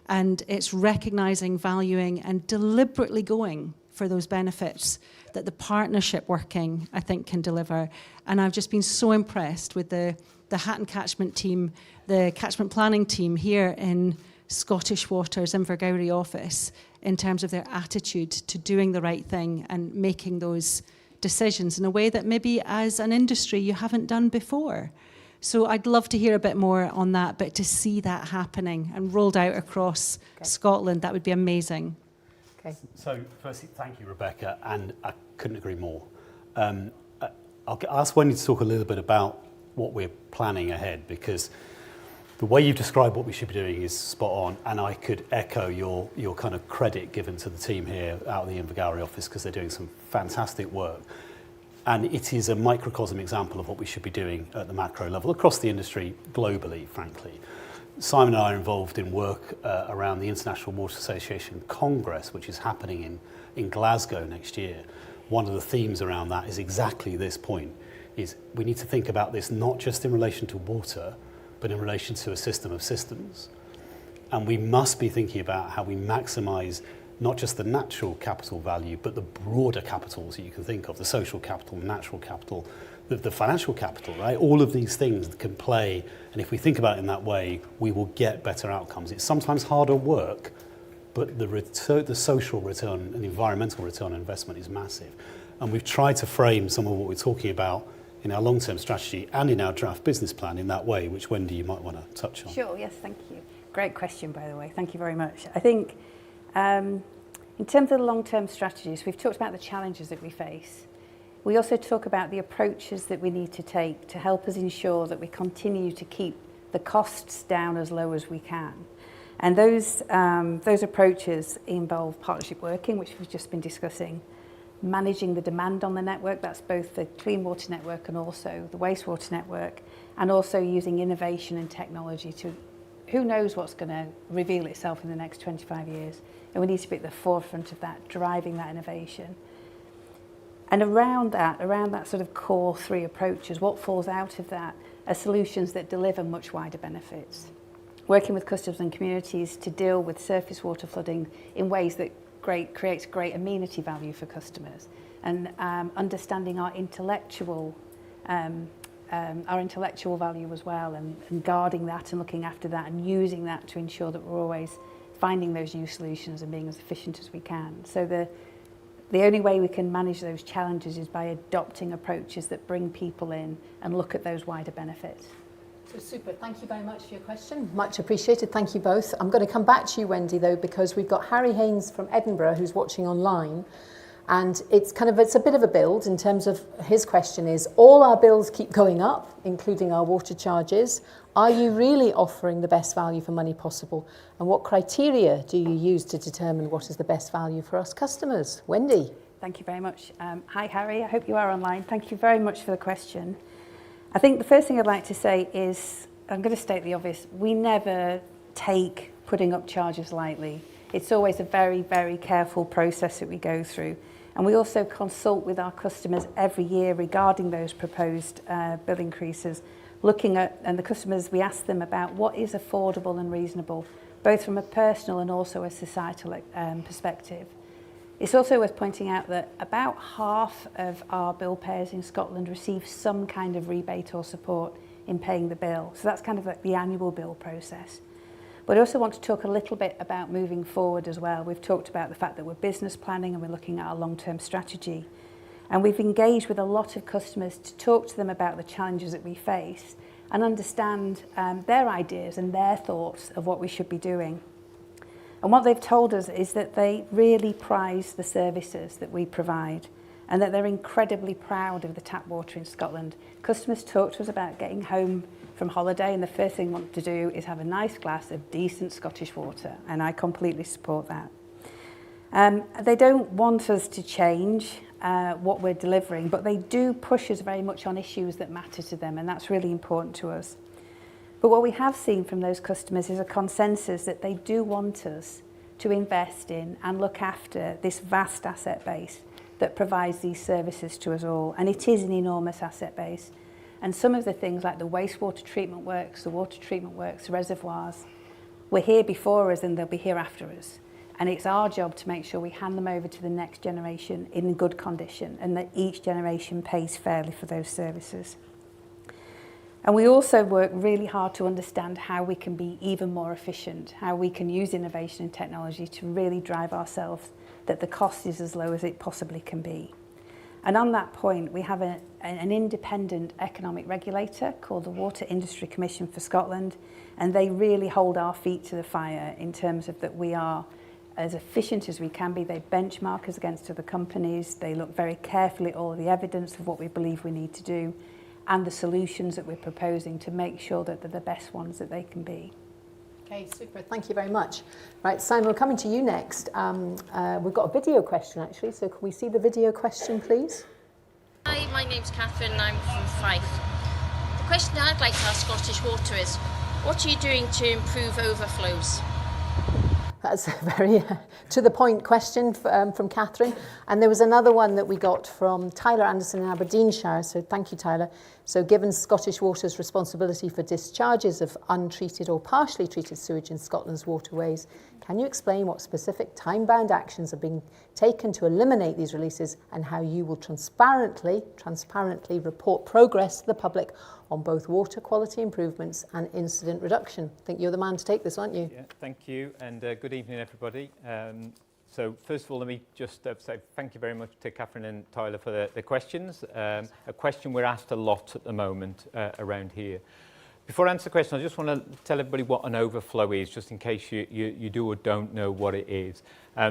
And it's recognising, valuing, and deliberately going for those benefits that the partnership working, I think, can deliver. And I've just been so impressed with the Hatton Catchment team, the catchment planning team here in Scottish Water's Invergowrie office in terms of their attitude to doing the right thing and making those decisions in a way that maybe as an industry you haven't done before. So I'd love to hear a bit more on that, but to see that happening and rolled out across Scotland, that would be amazing. Okay. So firstly, thank you, Rebecca, and I couldn't agree more. I'll ask Wendy to talk a little bit about what we're planning ahead, because the way you've described what we should be doing is spot on, and I could echo your kind of credit given to the team here out of the Invergowrie office, because they're doing some fantastic work. And it is a microcosm example of what we should be doing at the macro level across the industry globally, frankly. Simon and I are involved in work around the International Water Association Congress, which is happening in Glasgow next year. One of the themes around that is exactly this point, is we need to think about this not just in relation to water, but in relation to a system of systems. And we must be thinking about how we maximise not just the natural capital value, but the broader capitals that you can think of, the social capital, natural capital, the financial capital, right? All of these things can play, and if we think about it in that way, we will get better outcomes. It's sometimes harder work, but the social return and the environmental return on investment is massive. And we've tried to frame some of what we're talking about in our long-term strategy and in our draft business plan in that way, which Wendy, you might want to touch on. Sure, yes, thank you. Great question, by the way. Thank you very much. I think in terms of the long-term strategies, we've talked about the challenges that we face. We also talk about the approaches that we need to take to help us ensure that we continue to keep the costs down as low as we can. And those approaches involve partnership working, which we've just been discussing, managing the demand on the network, that's both the clean water network and also the wastewater network, and also using innovation and technology to, who knows what's going to reveal itself in the next 25 years. And we need to be at the forefront of that, driving that innovation. And around that sort of core three approaches, what falls out of that are solutions that deliver much wider benefits. Working with customers and communities to deal with surface water flooding in ways that creates great amenity value for customers, and understanding our intellectual value as well, and guarding that and looking after that and using that to ensure that we're always finding those new solutions and being as efficient as we can. So the only way we can manage those challenges is by adopting approaches that bring people in and look at those wider benefits. So super, thank you very much for your question. Much appreciated, thank you both. I'm going to come back to you, Wendy, though, because we've got Harry Haynes from Edinburgh who's watching online. And it's a bit of a build in terms of his question is, all our bills keep going up, including our water charges. Are you really offering the best value for money possible? And what criteria do you use to determine what is the best value for us customers? Wendy. Thank you very much. Hi, Harry. I hope you are online. Thank you very much for the question. I think the first thing I'd like to say is, I'm going to state the obvious, we never take putting up charges lightly. It's always a very, very careful process that we go through. And we also consult with our customers every year regarding those proposed bill increases, looking at, and the customers, we ask them about what is affordable and reasonable, both from a personal and also a societal perspective. It's also worth pointing out that about half of our bill payers in Scotland receive some kind of rebate or support in paying the bill. So that's kind of like the annual bill process. But I also want to talk a little bit about moving forward as well. We've talked about the fact that we're business planning and we're looking at our long-term strategy. And we've engaged with a lot of customers to talk to them about the challenges that we face and understand their ideas and their thoughts of what we should be doing. And what they've told us is that they really prize the services that we provide and that they're incredibly proud of the tap water in Scotland. Customers talk to us about getting home from holiday and the first thing they want to do is have a nice glass of decent Scottish water, and I completely support that. They don't want us to change what we're delivering, but they do push us very much on issues that matter to them, and that's really important to us. But what we have seen from those customers is a consensus that they do want us to invest in and look after this vast asset base that provides these services to us all. And it is an enormous asset base. And some of the things like the wastewater treatment works, the water treatment works, the reservoirs, were here before us and they'll be here after us. And it's our job to make sure we hand them over to the next generation in good condition and that each generation pays fairly for those services. And we also work really hard to understand how we can be even more efficient, how we can use innovation and technology to really drive ourselves that the cost is as low as it possibly can be. And on that point, we have an independent economic regulator called the Water Industry Commission for Scotland, and they really hold our feet to the fire in terms of that we are as efficient as we can be. They benchmark us against other companies. They look very carefully at all of the evidence of what we believe we need to do and the solutions that we're proposing to make sure that they're the best ones that they can be. Okay, super. Thank you very much. Right, Simon, we're coming to you next. We've got a video question, actually, so can we see the video question, please? Hi, my name's Catherine and I'm from Fife. The question I'd like to ask Scottish Water is, what are you doing to improve overflows? That's a very to-the-point question from Catherine. And there was another one that we got from Tyler Anderson in Aberdeenshire, so thank you, Tyler. So given Scottish Water's responsibility for discharges of untreated or partially treated sewage in Scotland's waterways, can you explain what specific time-bound actions are being taken to eliminate these releases and how you will transparently report progress to the public on both water quality improvements and incident reduction? I think you're the man to take this, aren't you? Yeah, thank you, and good evening, everybody. So first of all, let me just say thank you very much to Catherine and Tyler for the questions. A question we're asked a lot at the moment around here. Before I answer the question, I just want to tell everybody what an overflow is, just in case you do or don't know what it is.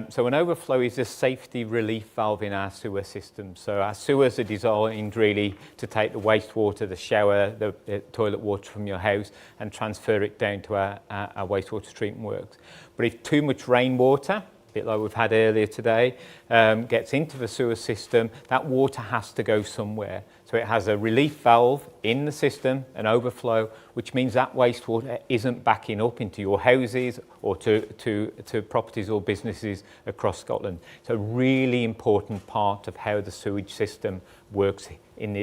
So an overflow is a safety relief valve in our sewer system. So our sewers are designed really to take the wastewater, the shower, the toilet water from your house and transfer it down to our wastewater treatment works. But if too much rainwater, a bit like we've had earlier today, gets into the sewer system, that water has to go somewhere. So it has a relief valve in the system, an overflow, which means that wastewater isn't backing up into your houses or to properties or businesses across Scotland. It's a really important part of how the sewage system works in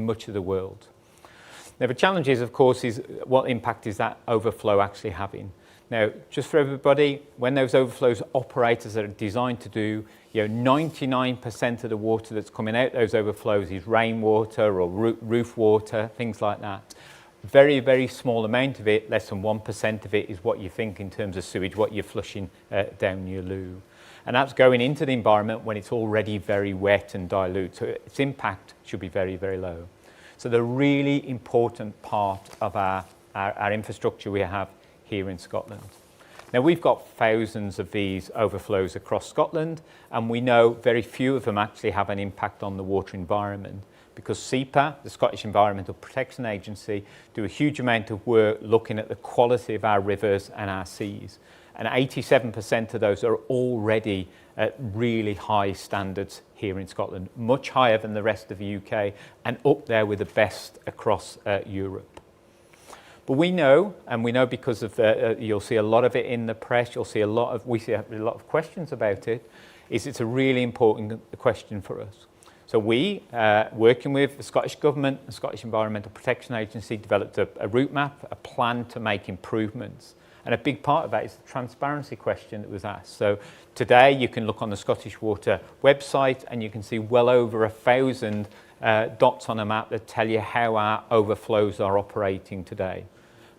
much of the world. Now the challenge is, of course, is what impact is that overflow actually having? Now, just for everybody, when those overflows operators are designed to do, 99% of the water that's coming out those overflows is rainwater or roof water, things like that. Very, very small amount of it, less than 1% of it, is what you think in terms of sewage, what you're flushing down your loo. And that's going into the environment when it's already very wet and dilute. So its impact should be very, very low. So the really important part of our infrastructure we have here in Scotland. Now we've got thousands of these overflows across Scotland, and we know very few of them actually have an impact on the water environment because SEPA, the Scottish Environmental Protection Agency, do a huge amount of work looking at the quality of our rivers and our seas. And 87% of those are already at really high standards here in Scotland, much higher than the rest of the UK and up there with the best across Europe. But we know, and we know because of you'll see a lot of it in the press, we see a lot of questions about it, it's a really important question for us. So we, working with the Scottish Government, the Scottish Environmental Protection Agency, developed a route map, a plan to make improvements. And a big part of that is the transparency question that was asked. So today you can look on the Scottish Water website and you can see well over 1,000 dots on a map that tell you how our overflows are operating today.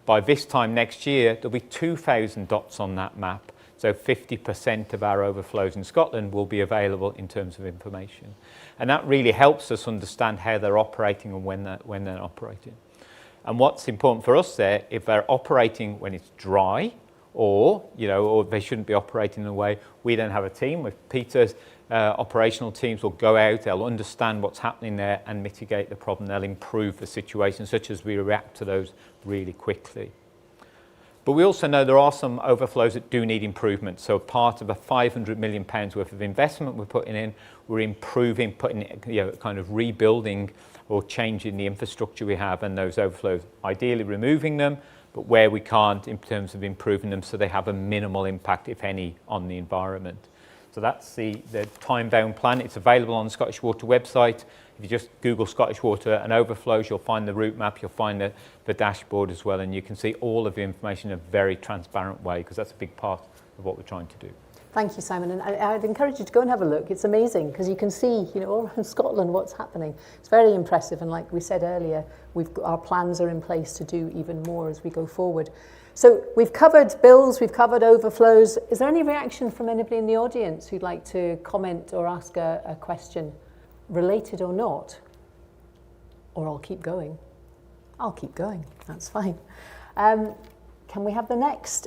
By this time next year, there'll be 2,000 dots on that map. So 50% of our overflows in Scotland will be available in terms of information. And that really helps us understand how they're operating and when they're operating. And what's important for us there, if they're operating when it's dry, or they shouldn't be operating in a way, we then have a team with Peter's operational teams will go out, they'll understand what's happening there and mitigate the problem. They'll improve the situation, such as we react to those really quickly. But we also know there are some overflows that do need improvement. So part of a £500 million worth of investment we're putting in, we're improving, kind of rebuilding or changing the infrastructure we have and those overflows, ideally removing them, but where we can't in terms of improving them so they have a minimal impact, if any, on the environment. So that's the time-bound plan. It's available on the Scottish Water website. If you just Google Scottish Water and overflows, you'll find the route map, you'll find the dashboard as well, and you can see all of the information in a very transparent way, because that's a big part of what we're trying to do. Thank you, Simon. And I'd encourage you to go and have a look. It's amazing because you can see, all around Scotland what's happening. It's very impressive. And like we said earlier, our plans are in place to do even more as we go forward. So we've covered bills, we've covered overflows. Is there any reaction from anybody in the audience who'd like to comment or ask a question, related or not? Or I'll keep going. I'll keep going. That's fine. Can we have the next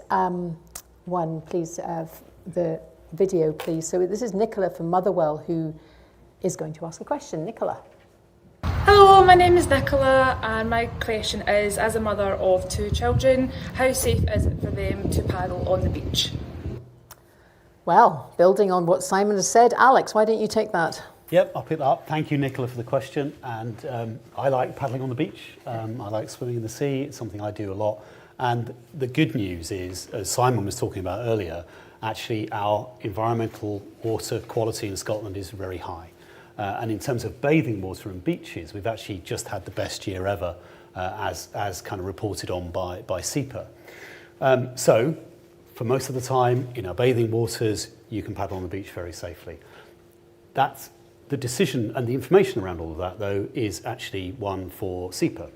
one, please? The video, please. So this is Nicola from Motherwell who is going to ask a question. Nicola. Hello, my name is Nicola and my question is, as a mother of 2 children, how safe is it for them to paddle on the beach? Well, building on what Simon has said, Alex, why don't you take that? Yep, I'll pick that up. Thank you, Nicola, for the question. And I like paddling on the beach. I like swimming in the sea. It's something I do a lot. And the good news is, as Simon was talking about earlier, actually our environmental water quality in Scotland is very high. And in terms of bathing water and beaches, we've actually just had the best year ever, as kind of reported on by SEPA. So, for most of the time, in our bathing waters, you can paddle on the beach very safely. That's the decision, and the information around all of that, though, is actually one for SEPA.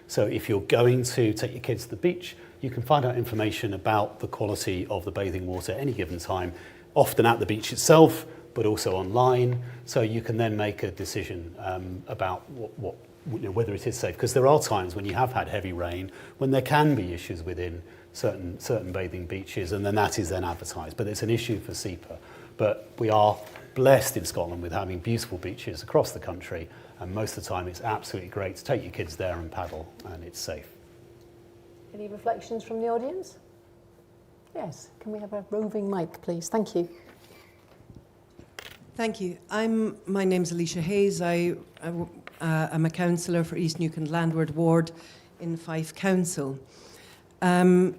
So if you're going to take your kids to the beach, you can find out information about the quality of the bathing water at any given time, often at the beach itself, but also online. So you can then make a decision about whether it is safe. Because there are times when you have had heavy rain, when there can be issues within certain bathing beaches, and then that is then advertised. But it's an issue for SEPA. But we are blessed in Scotland with having beautiful beaches across the country, and most of the time it's absolutely great to take your kids there and paddle, and it's safe. Any reflections from the audience? Yes, can we have a roving mic, please? Thank you. Thank you. My name's Alicia Hayes. I'm a councillor for East Newcombe Landward Ward in Fife Council. I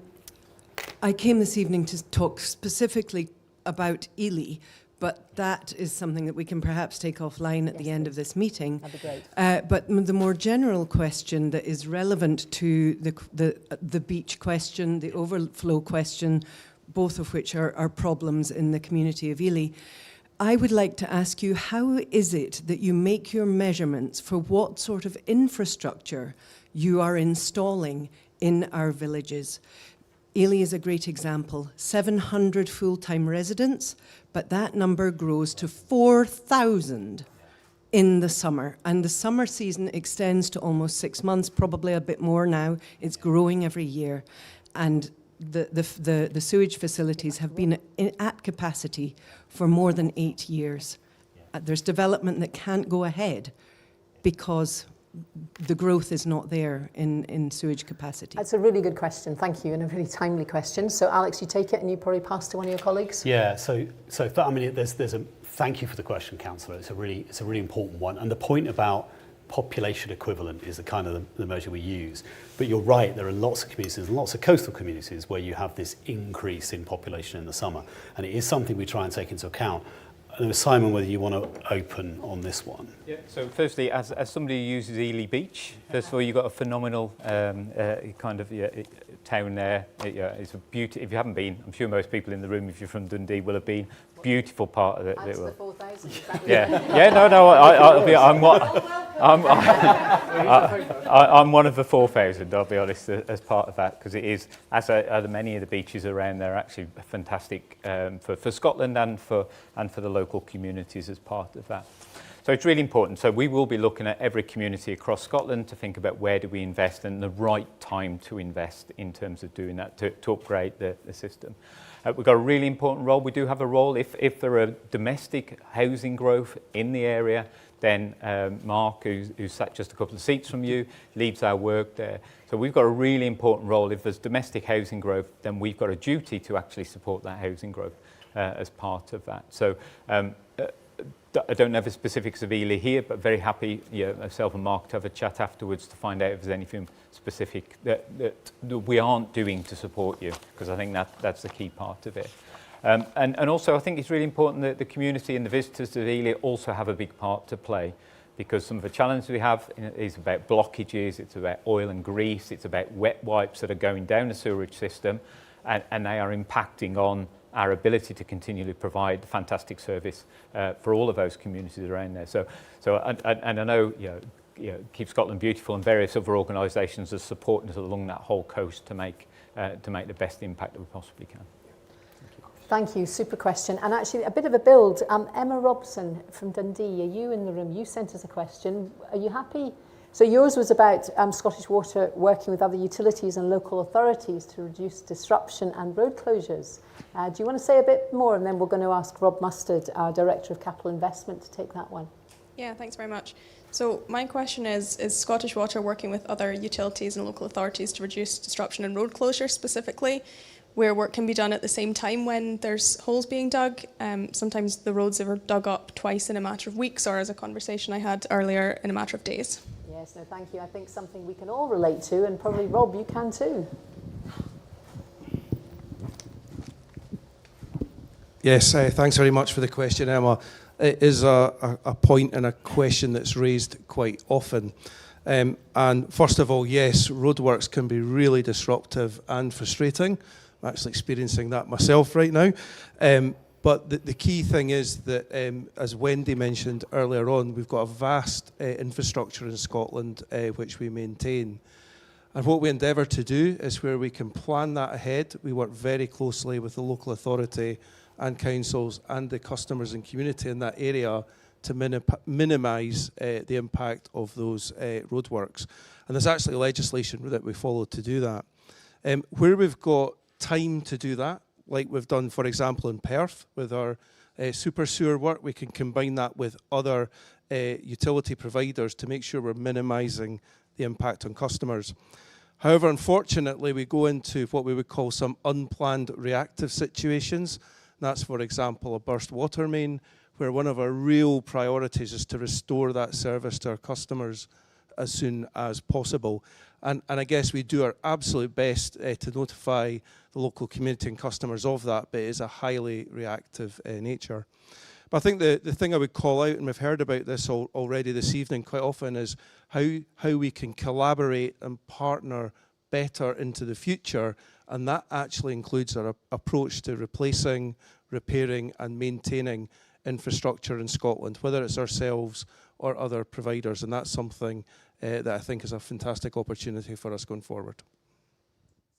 came this evening to talk specifically about Ely, but that is something that we can perhaps take offline at the end of this meeting. That'd be great. But the more general question that is relevant to the beach question, the overflow question, both of which are problems in the community of Ely, I would like to ask you, how is it that you make your measurements for what sort of infrastructure you are installing in our villages? Ely is a great example. 700 full-time residents, but that number grows to 4,000 in the summer. And the summer season extends to almost 6 months, probably a bit more now. It's growing every year. And the sewage facilities have been at capacity for more than 8 years. There's development that can't go ahead because the growth is not there in sewage capacity. That's a really good question, thank you, and a really timely question. So Alex, you take it and you probably pass to one of your colleagues. Yeah, so I mean, there's a thank you for the question, Councillor. It's a really important one, and the point about population equivalent is the kind of the measure we use. But you're right, there are lots of communities, and lots of coastal communities where you have this increase in population in the summer, and it is something we try and take into account. And Simon, whether you want to open on this one. Yeah. So firstly, as somebody who uses Ely Beach, first of all, you've got a phenomenal kind of town there. It's a beauty. If you haven't been, I'm sure most people in the room, if you're from Dundee, will have been. Beautiful part of it. Answer the 4,000. I'm one of the 4,000. I'll be honest, as part of that, because it is, as are many of the beaches around there, actually fantastic for Scotland and for the local communities as part of that. So it's really important. So we will be looking at every community across Scotland to think about where do we invest and the right time to invest in terms of doing that to upgrade the system. We've got a really important role. We do have a role if there are domestic housing growth in the area, then Mark, who's sat just a couple of seats from you, leads our work there. So we've got a really important role. If there's domestic housing growth, then we've got a duty to actually support that housing growth as part of that. So I don't know the specifics of Ely here, but very happy, myself and Mark, to have a chat afterwards to find out if there's anything specific that we aren't doing to support you, because I think that's the key part of it. And also, I think it's really important that the community and the visitors to Ely also have a big part to play, because some of the challenges we have is about blockages, it's about oil and grease, it's about wet wipes that are going down the sewerage system, and they are impacting on our ability to continually provide fantastic service for all of those communities around there. So I know, Keep Scotland Beautiful and various other organisations are supporting us along that whole coast to make the best impact that we possibly can. Thank you, super question. And actually, a bit of a build. Emma Robson from Dundee, are you in the room? You sent us a question. Are you happy? So yours was about Scottish Water working with other utilities and local authorities to reduce disruption and road closures. Do you want to say a bit more? And then we're going to ask Rob Mustard, our Director of Capital Investment, to take that one. Yeah, thanks very much. So my question is Scottish Water working with other utilities and local authorities to reduce disruption and road closure specifically, where work can be done at the same time when there's holes being dug? Sometimes the roads are dug up twice in a matter of weeks, or as a conversation I had earlier, in a matter of days. Yes, no, thank you. I think something we can all relate to, and probably Rob, you can too. Yes, thanks very much for the question, Emma. is a point and a question that's raised quite often. And first of all, yes, roadworks can be really disruptive and frustrating. I'm actually experiencing that myself right now. But the key thing is that, as Wendy mentioned earlier on, we've got a vast infrastructure in Scotland which we maintain. And what we endeavour to do is where we can plan that ahead, we work very closely with the local authority and councils and the customers and community in that area to minimise the impact of those roadworks. And there's actually legislation that we follow to do that. Where we've got time to do that, like we've done, for example, in Perth with our super sewer work, we can combine that with other utility providers to make sure we're minimising the impact on customers. However, unfortunately, we go into what we would call some unplanned reactive situations. That's, for example, a burst water main, where one of our real priorities is to restore that service to our customers as soon as possible. And I guess we do our absolute best to notify the local community and customers of that, but it is a highly reactive nature. But I think the thing I would call out, and we've heard about this already this evening quite often, is how we can collaborate and partner better into the future, and that actually includes our approach to replacing, repairing and maintaining infrastructure in Scotland, whether it's ourselves or other providers, and that's something that I think is a fantastic opportunity for us going forward.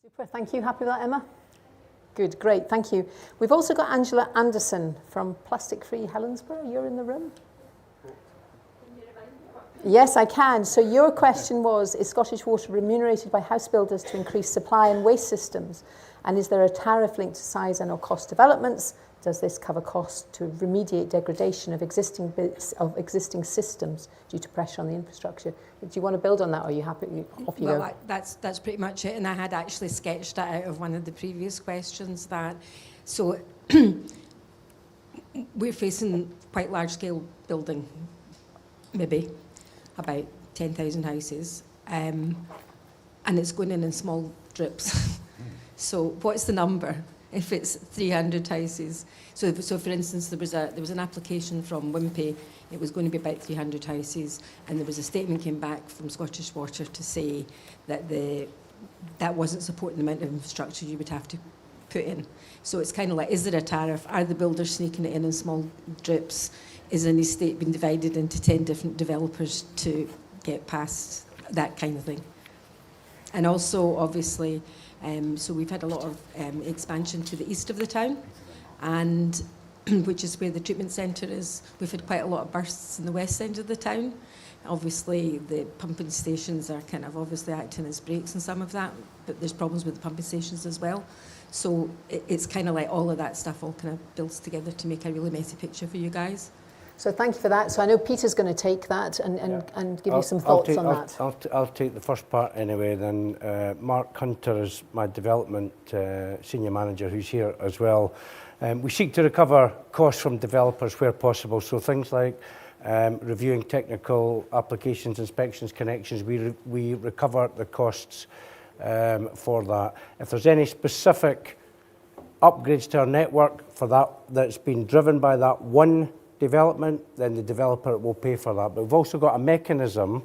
Super, thank you. Happy with that, Emma? Good, great, thank you. We've also got Angela Anderson from Plastic Free Helensburgh. You're in the room? Yes, I can. So your question was, is Scottish Water remunerated by house builders to increase supply and waste systems? And is there a tariff linked to size and or cost developments? Does this cover costs to remediate degradation of existing bits of existing systems due to pressure on the infrastructure? Do you want to build on that, or are you happy? Off you go. That's pretty much it. And I had actually sketched that out of one of the previous questions. So we're facing quite large scale building, maybe about 10,000 houses, and it's going in small drips. So what's the number? If it's 300 houses, so for instance, there was an application from Wimpey. It was going to be about 300 houses, and there was a statement came back from Scottish Water to say that that wasn't supporting the amount of infrastructure you would have to put in. So it's kind of like, is there a tariff? Are the builders sneaking it in small drips? Is an estate being divided into 10 different developers to get past that kind of thing? And also, obviously, so we've had a lot of expansion to the east of the town, and which is where the treatment centre is. We've had quite a lot of bursts in the west end of the town. Obviously, the pumping stations are kind of obviously acting as brakes in some of that, but there's problems with the pumping stations as well. So it's kind of like all of that stuff all kind of builds together to make a really messy picture for you guys. So thank you for that. So I know Peter's going to take that and give you some thoughts on that. I'll take the first part anyway, then Mark Hunter is my development senior manager who's here as well. We seek to recover costs from developers where possible, so things like reviewing technical applications, inspections, connections, we recover the costs for that. If there's any specific upgrades to our network for that's been driven by that one development, then the developer will pay for that. But we've also got a mechanism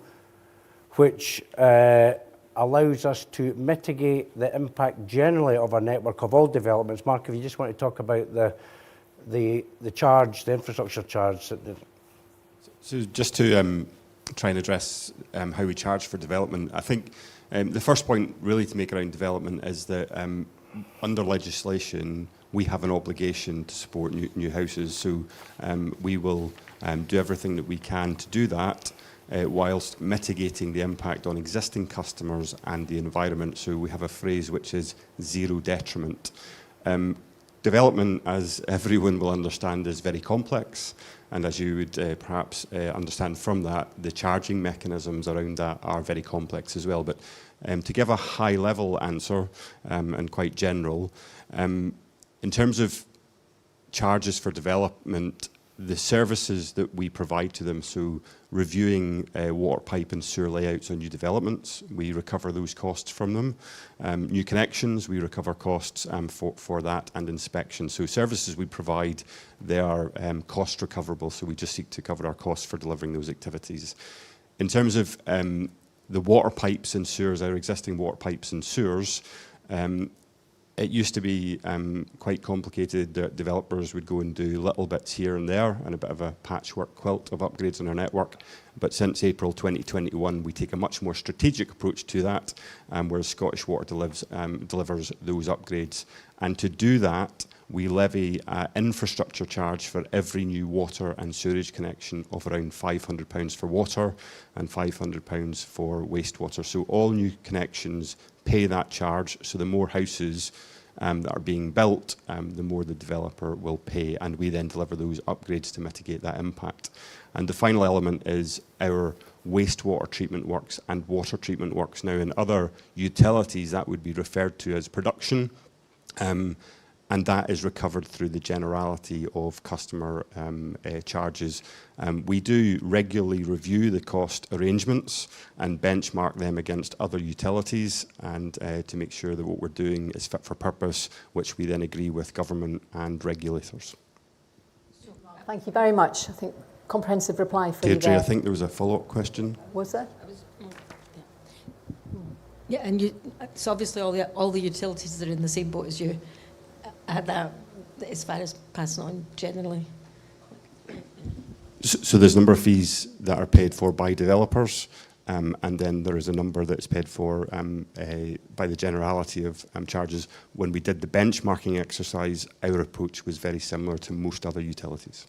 which allows us to mitigate the impact generally of our network of all developments. Mark, if you just want to talk about the charge, the infrastructure charge. So just to try and address how we charge for development, I think the first point really to make around development is that under legislation, we have an obligation to support new houses, so we will do everything that we can to do that whilst mitigating the impact on existing customers and the environment. So we have a phrase which is zero detriment. Development, as everyone will understand, is very complex, and as you would perhaps understand from that, the charging mechanisms around that are very complex as well. But to give a high-level answer and quite general, in terms of charges for development, the services that we provide to them, so reviewing water pipe and sewer layouts on new developments, we recover those costs from them. New connections, we recover costs for that, and inspection. So services we provide, they are cost recoverable, so we just seek to cover our costs for delivering those activities. In terms of the water pipes and sewers, our existing water pipes and sewers, it used to be quite complicated. The developers would go and do little bits here and there and a bit of a patchwork quilt of upgrades on our network. But since April 2021, we take a much more strategic approach to that, whereas Scottish Water delivers those upgrades. And to do that, we levy an infrastructure charge for every new water and sewerage connection of around £500 for water and £500 for wastewater. So all new connections pay that charge, so the more houses that are being built, the more the developer will pay, and we then deliver those upgrades to mitigate that impact. And the final element is our wastewater treatment works and water treatment works. Now, in other utilities, that would be referred to as production, and that is recovered through the generality of customer charges. We do regularly review the cost arrangements and benchmark them against other utilities, and to make sure that what we're doing is fit for purpose, which we then agree with government and regulators. Thank you very much. I think comprehensive reply for you Deirdre, there. I think there was a follow-up question. Was there? Yeah, and so obviously all the utilities that are in the same boat as you had that as far as passing on generally. So there's a number of fees that are paid for by developers, and then there is a number that's paid for by the generality of charges. When we did the benchmarking exercise, our approach was very similar to most other utilities.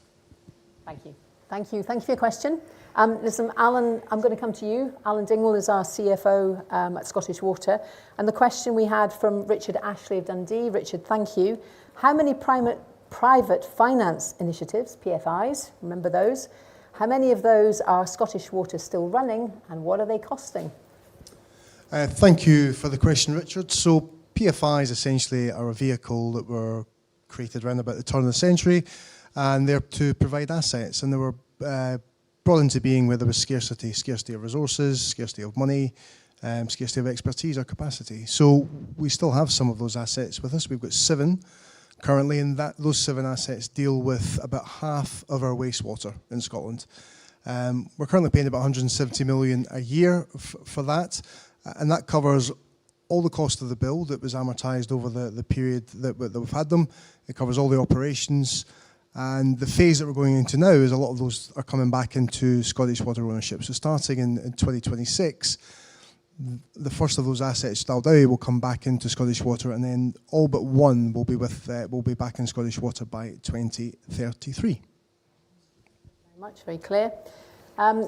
Thank you. Thank you. Thank you for your question. Listen, Alan, I'm going to come to you. Alan Dingwall is our CFO at Scottish Water. And the question we had from Richard Ashley of Dundee. Richard, thank you. How many private finance initiatives, PFIs, remember those? How many of those are Scottish Water still running, and what are they costing? Thank you for the question, Richard. So PFIs essentially are a vehicle that were created around about the turn of the century, and they're to provide assets, and they were brought into being where there was scarcity of resources, scarcity of money, scarcity of expertise or capacity. So we still have some of those assets with us. We've got 7 currently, and those 7 assets deal with about half of our wastewater in Scotland. We're currently paying about 170 million a year for that, and that covers all the cost of the bill that was amortised over the period that we've had them. It covers all the operations. And the phase that we're going into now is a lot of those are coming back into Scottish Water ownership. So starting in 2026, the first of those assets, Daldowie, will come back into Scottish Water, and then all but one will be back in Scottish Water by 2033. Very much, very clear.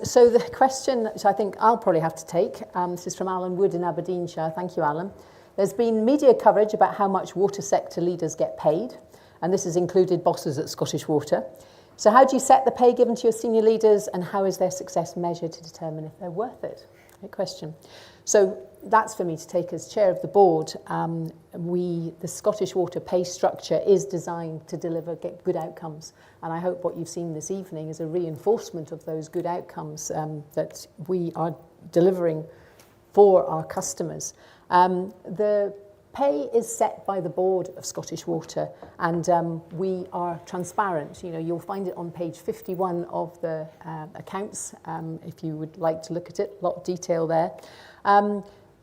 So the question, which I think I'll probably have to take, this is from Alan Wood in Aberdeenshire. Thank you, Alan. There's been media coverage about how much water sector leaders get paid, and this has included bosses at Scottish Water. So how do you set the pay given to your senior leaders, and how is their success measured to determine if they're worth it? Great question. So that's for me to take as chair of the board. The Scottish Water pay structure is designed to get good outcomes, and I hope what you've seen this evening is a reinforcement of those good outcomes that we are delivering for our customers. The pay is set by the board of Scottish Water, and we are transparent. You know, you'll find it on page 51 of the accounts, if you would like to look at it. A lot of detail there.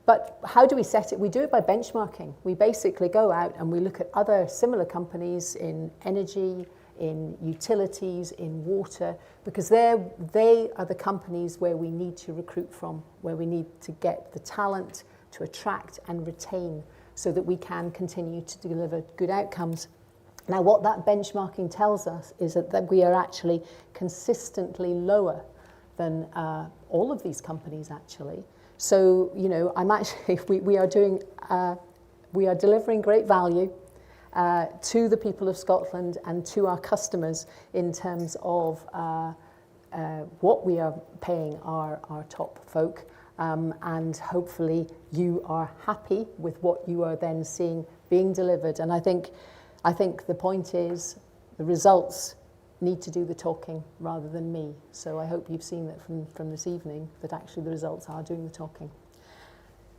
But how do we set it? We do it by benchmarking. We basically go out and we look at other similar companies in energy, in utilities, in water, because they are the companies where we need to recruit from, where we need to get the talent to attract and retain, so that we can continue to deliver good outcomes. Now, what that benchmarking tells us is that we are actually consistently lower than all of these companies, actually. So, you know, we are delivering great value to the people of Scotland and to our customers in terms of what we are paying our top folk. And hopefully you are happy with what you are then seeing being delivered. And I think the point is the results need to do the talking rather than me. So I hope you've seen that from this evening, that actually the results are doing the talking.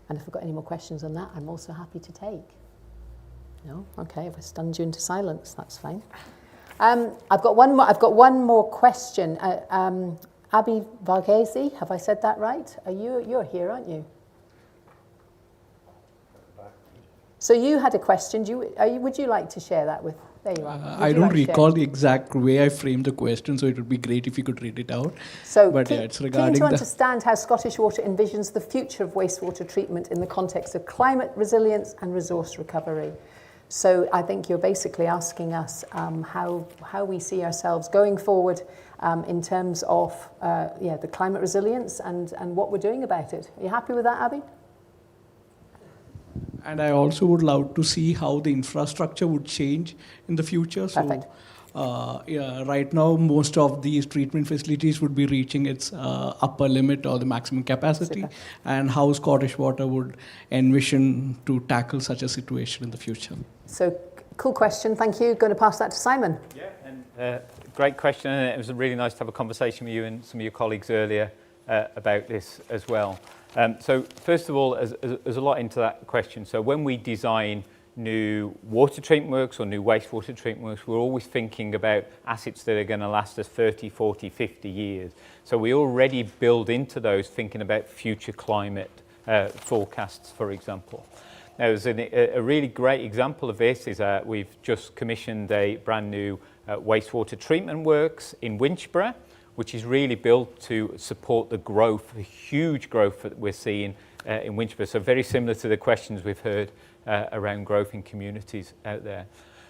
And if I've got any more questions on that, I'm also happy to take. No? Okay, if I stunned you into silence, that's fine. I've got one more question. Abby Varghese, have I said that right? You're here, aren't you? So you had a question. Would you like to share that with? There you are. I don't recall the exact way I framed the question, so it would be great if you could read it out. So, but yeah, it's regarding keen to understand how Scottish Water envisions the future of wastewater treatment in the context of climate resilience and resource recovery. So I think you're basically asking us how we see ourselves going forward in terms of the climate resilience and what we're doing about it. Are you happy with that, Abby? And I also would love to see how the infrastructure would change in the future. Perfect. So, right now, most of these treatment facilities would be reaching its upper limit or the maximum capacity. Super. And how Scottish Water would envision to tackle such a situation in the future. So, cool question. Thank you. Going to pass that to Simon. Yeah, and great question. And it was really nice to have a conversation with you and some of your colleagues earlier about this as well. So first of all, there's a lot into that question. So when we design new water treatment works or new wastewater treatment works, we're always thinking about assets that are going to last us 30, 40, 50 years. So we already build into those thinking about future climate forecasts, for example. Now, there's a really great example of this is we've just commissioned a brand new wastewater treatment works in Winchborough, which is really built to support the growth, the huge growth that we're seeing in Winchborough. So very similar to the questions we've heard around growth in communities out there.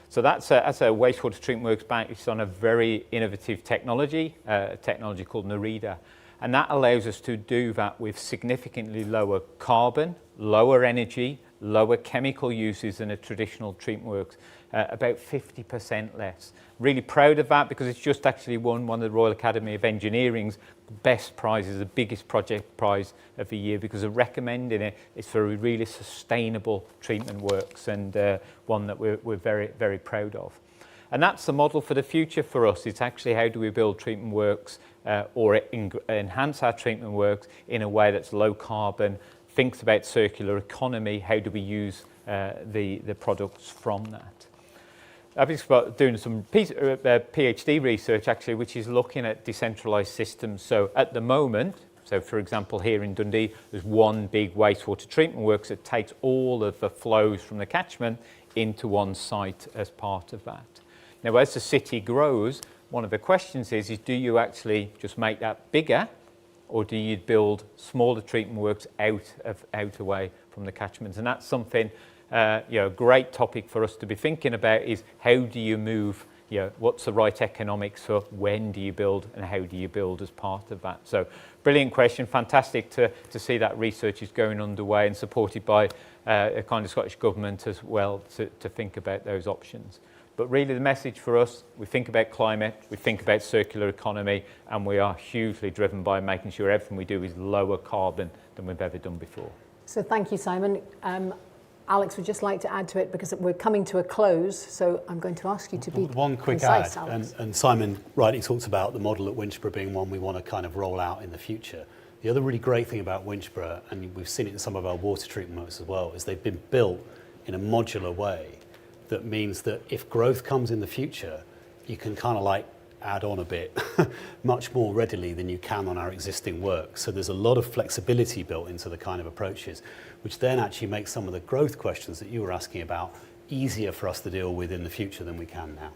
So that's a wastewater treatment works based on a very innovative technology, a technology called Nerida. And that allows us to do that with significantly lower carbon, lower energy, lower chemical uses than a traditional treatment works, about 50% less. Really proud of that because it's just actually won one of the Royal Academy of Engineering's best prizes, the biggest project prize of the year, because they're recommending it. It's for a really sustainable treatment works and one that we're very, very proud of. And that's the model for the future for us. It's actually how do we build treatment works or enhance our treatment works in a way that's low carbon, thinks about circular economy, how do we use the products from that. I've been doing some PhD research actually, which is looking at decentralised systems. So at the moment, so for example here in Dundee, there's one big wastewater treatment works that takes all of the flows from the catchment into one site as part of that. Now as the city grows, one of the questions is do you actually just make that bigger, or do you build smaller treatment works out away from the catchments? And that's something, a great topic for us to be thinking about is how do you move, what's the right economics for when do you build and how do you build as part of that? So brilliant question, fantastic to see that research is going underway and supported by a kind of Scottish Government as well to think about those options. But really the message for us, we think about climate, we think about circular economy, and we are hugely driven by making sure everything we do is lower carbon than we've ever done before. So thank you, Simon. Alex would just like to add to it because we're coming to a close, so I'm going to ask you to be one quick concise, add, Alex. and Simon rightly talks about the model at Winchborough being one we want to kind of roll out in the future. The other really great thing about Winchborough, and we've seen it in some of our water treatment works as well, is they've been built in a modular way that means that if growth comes in the future, you can kind of like add on a bit much more readily than you can on our existing work. So there's a lot of flexibility built into the kind of approaches, which then actually makes some of the growth questions that you were asking about easier for us to deal with in the future than we can now.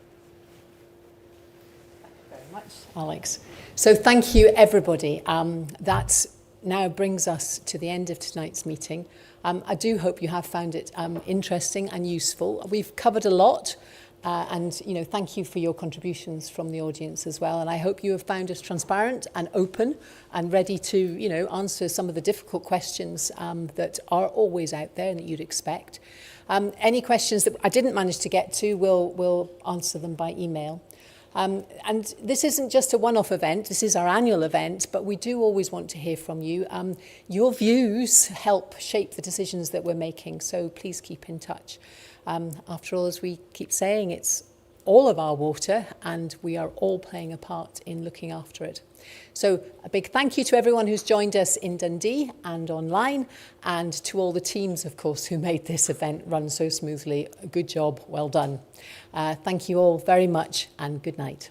Thank you very much, Alex. So thank you, everybody. That now brings us to the end of tonight's meeting. I do hope you have found it interesting and useful. We've covered a lot. And thank you for your contributions from the audience as well. And I hope you have found us transparent and open and ready to, answer some of the difficult questions that are always out there and that you'd expect. Any questions that I didn't manage to get to, we'll answer them by email. And this isn't just a one-off event, this is our annual event, but we do always want to hear from you. Your views help shape the decisions that we're making, so please keep in touch. After all, as we keep saying, it's all of our water, and we are all playing a part in looking after it. So a big thank you to everyone who's joined us in Dundee and online, and to all the teams, of course, who made this event run so smoothly. Good job, well done. Thank you all very much, and good night.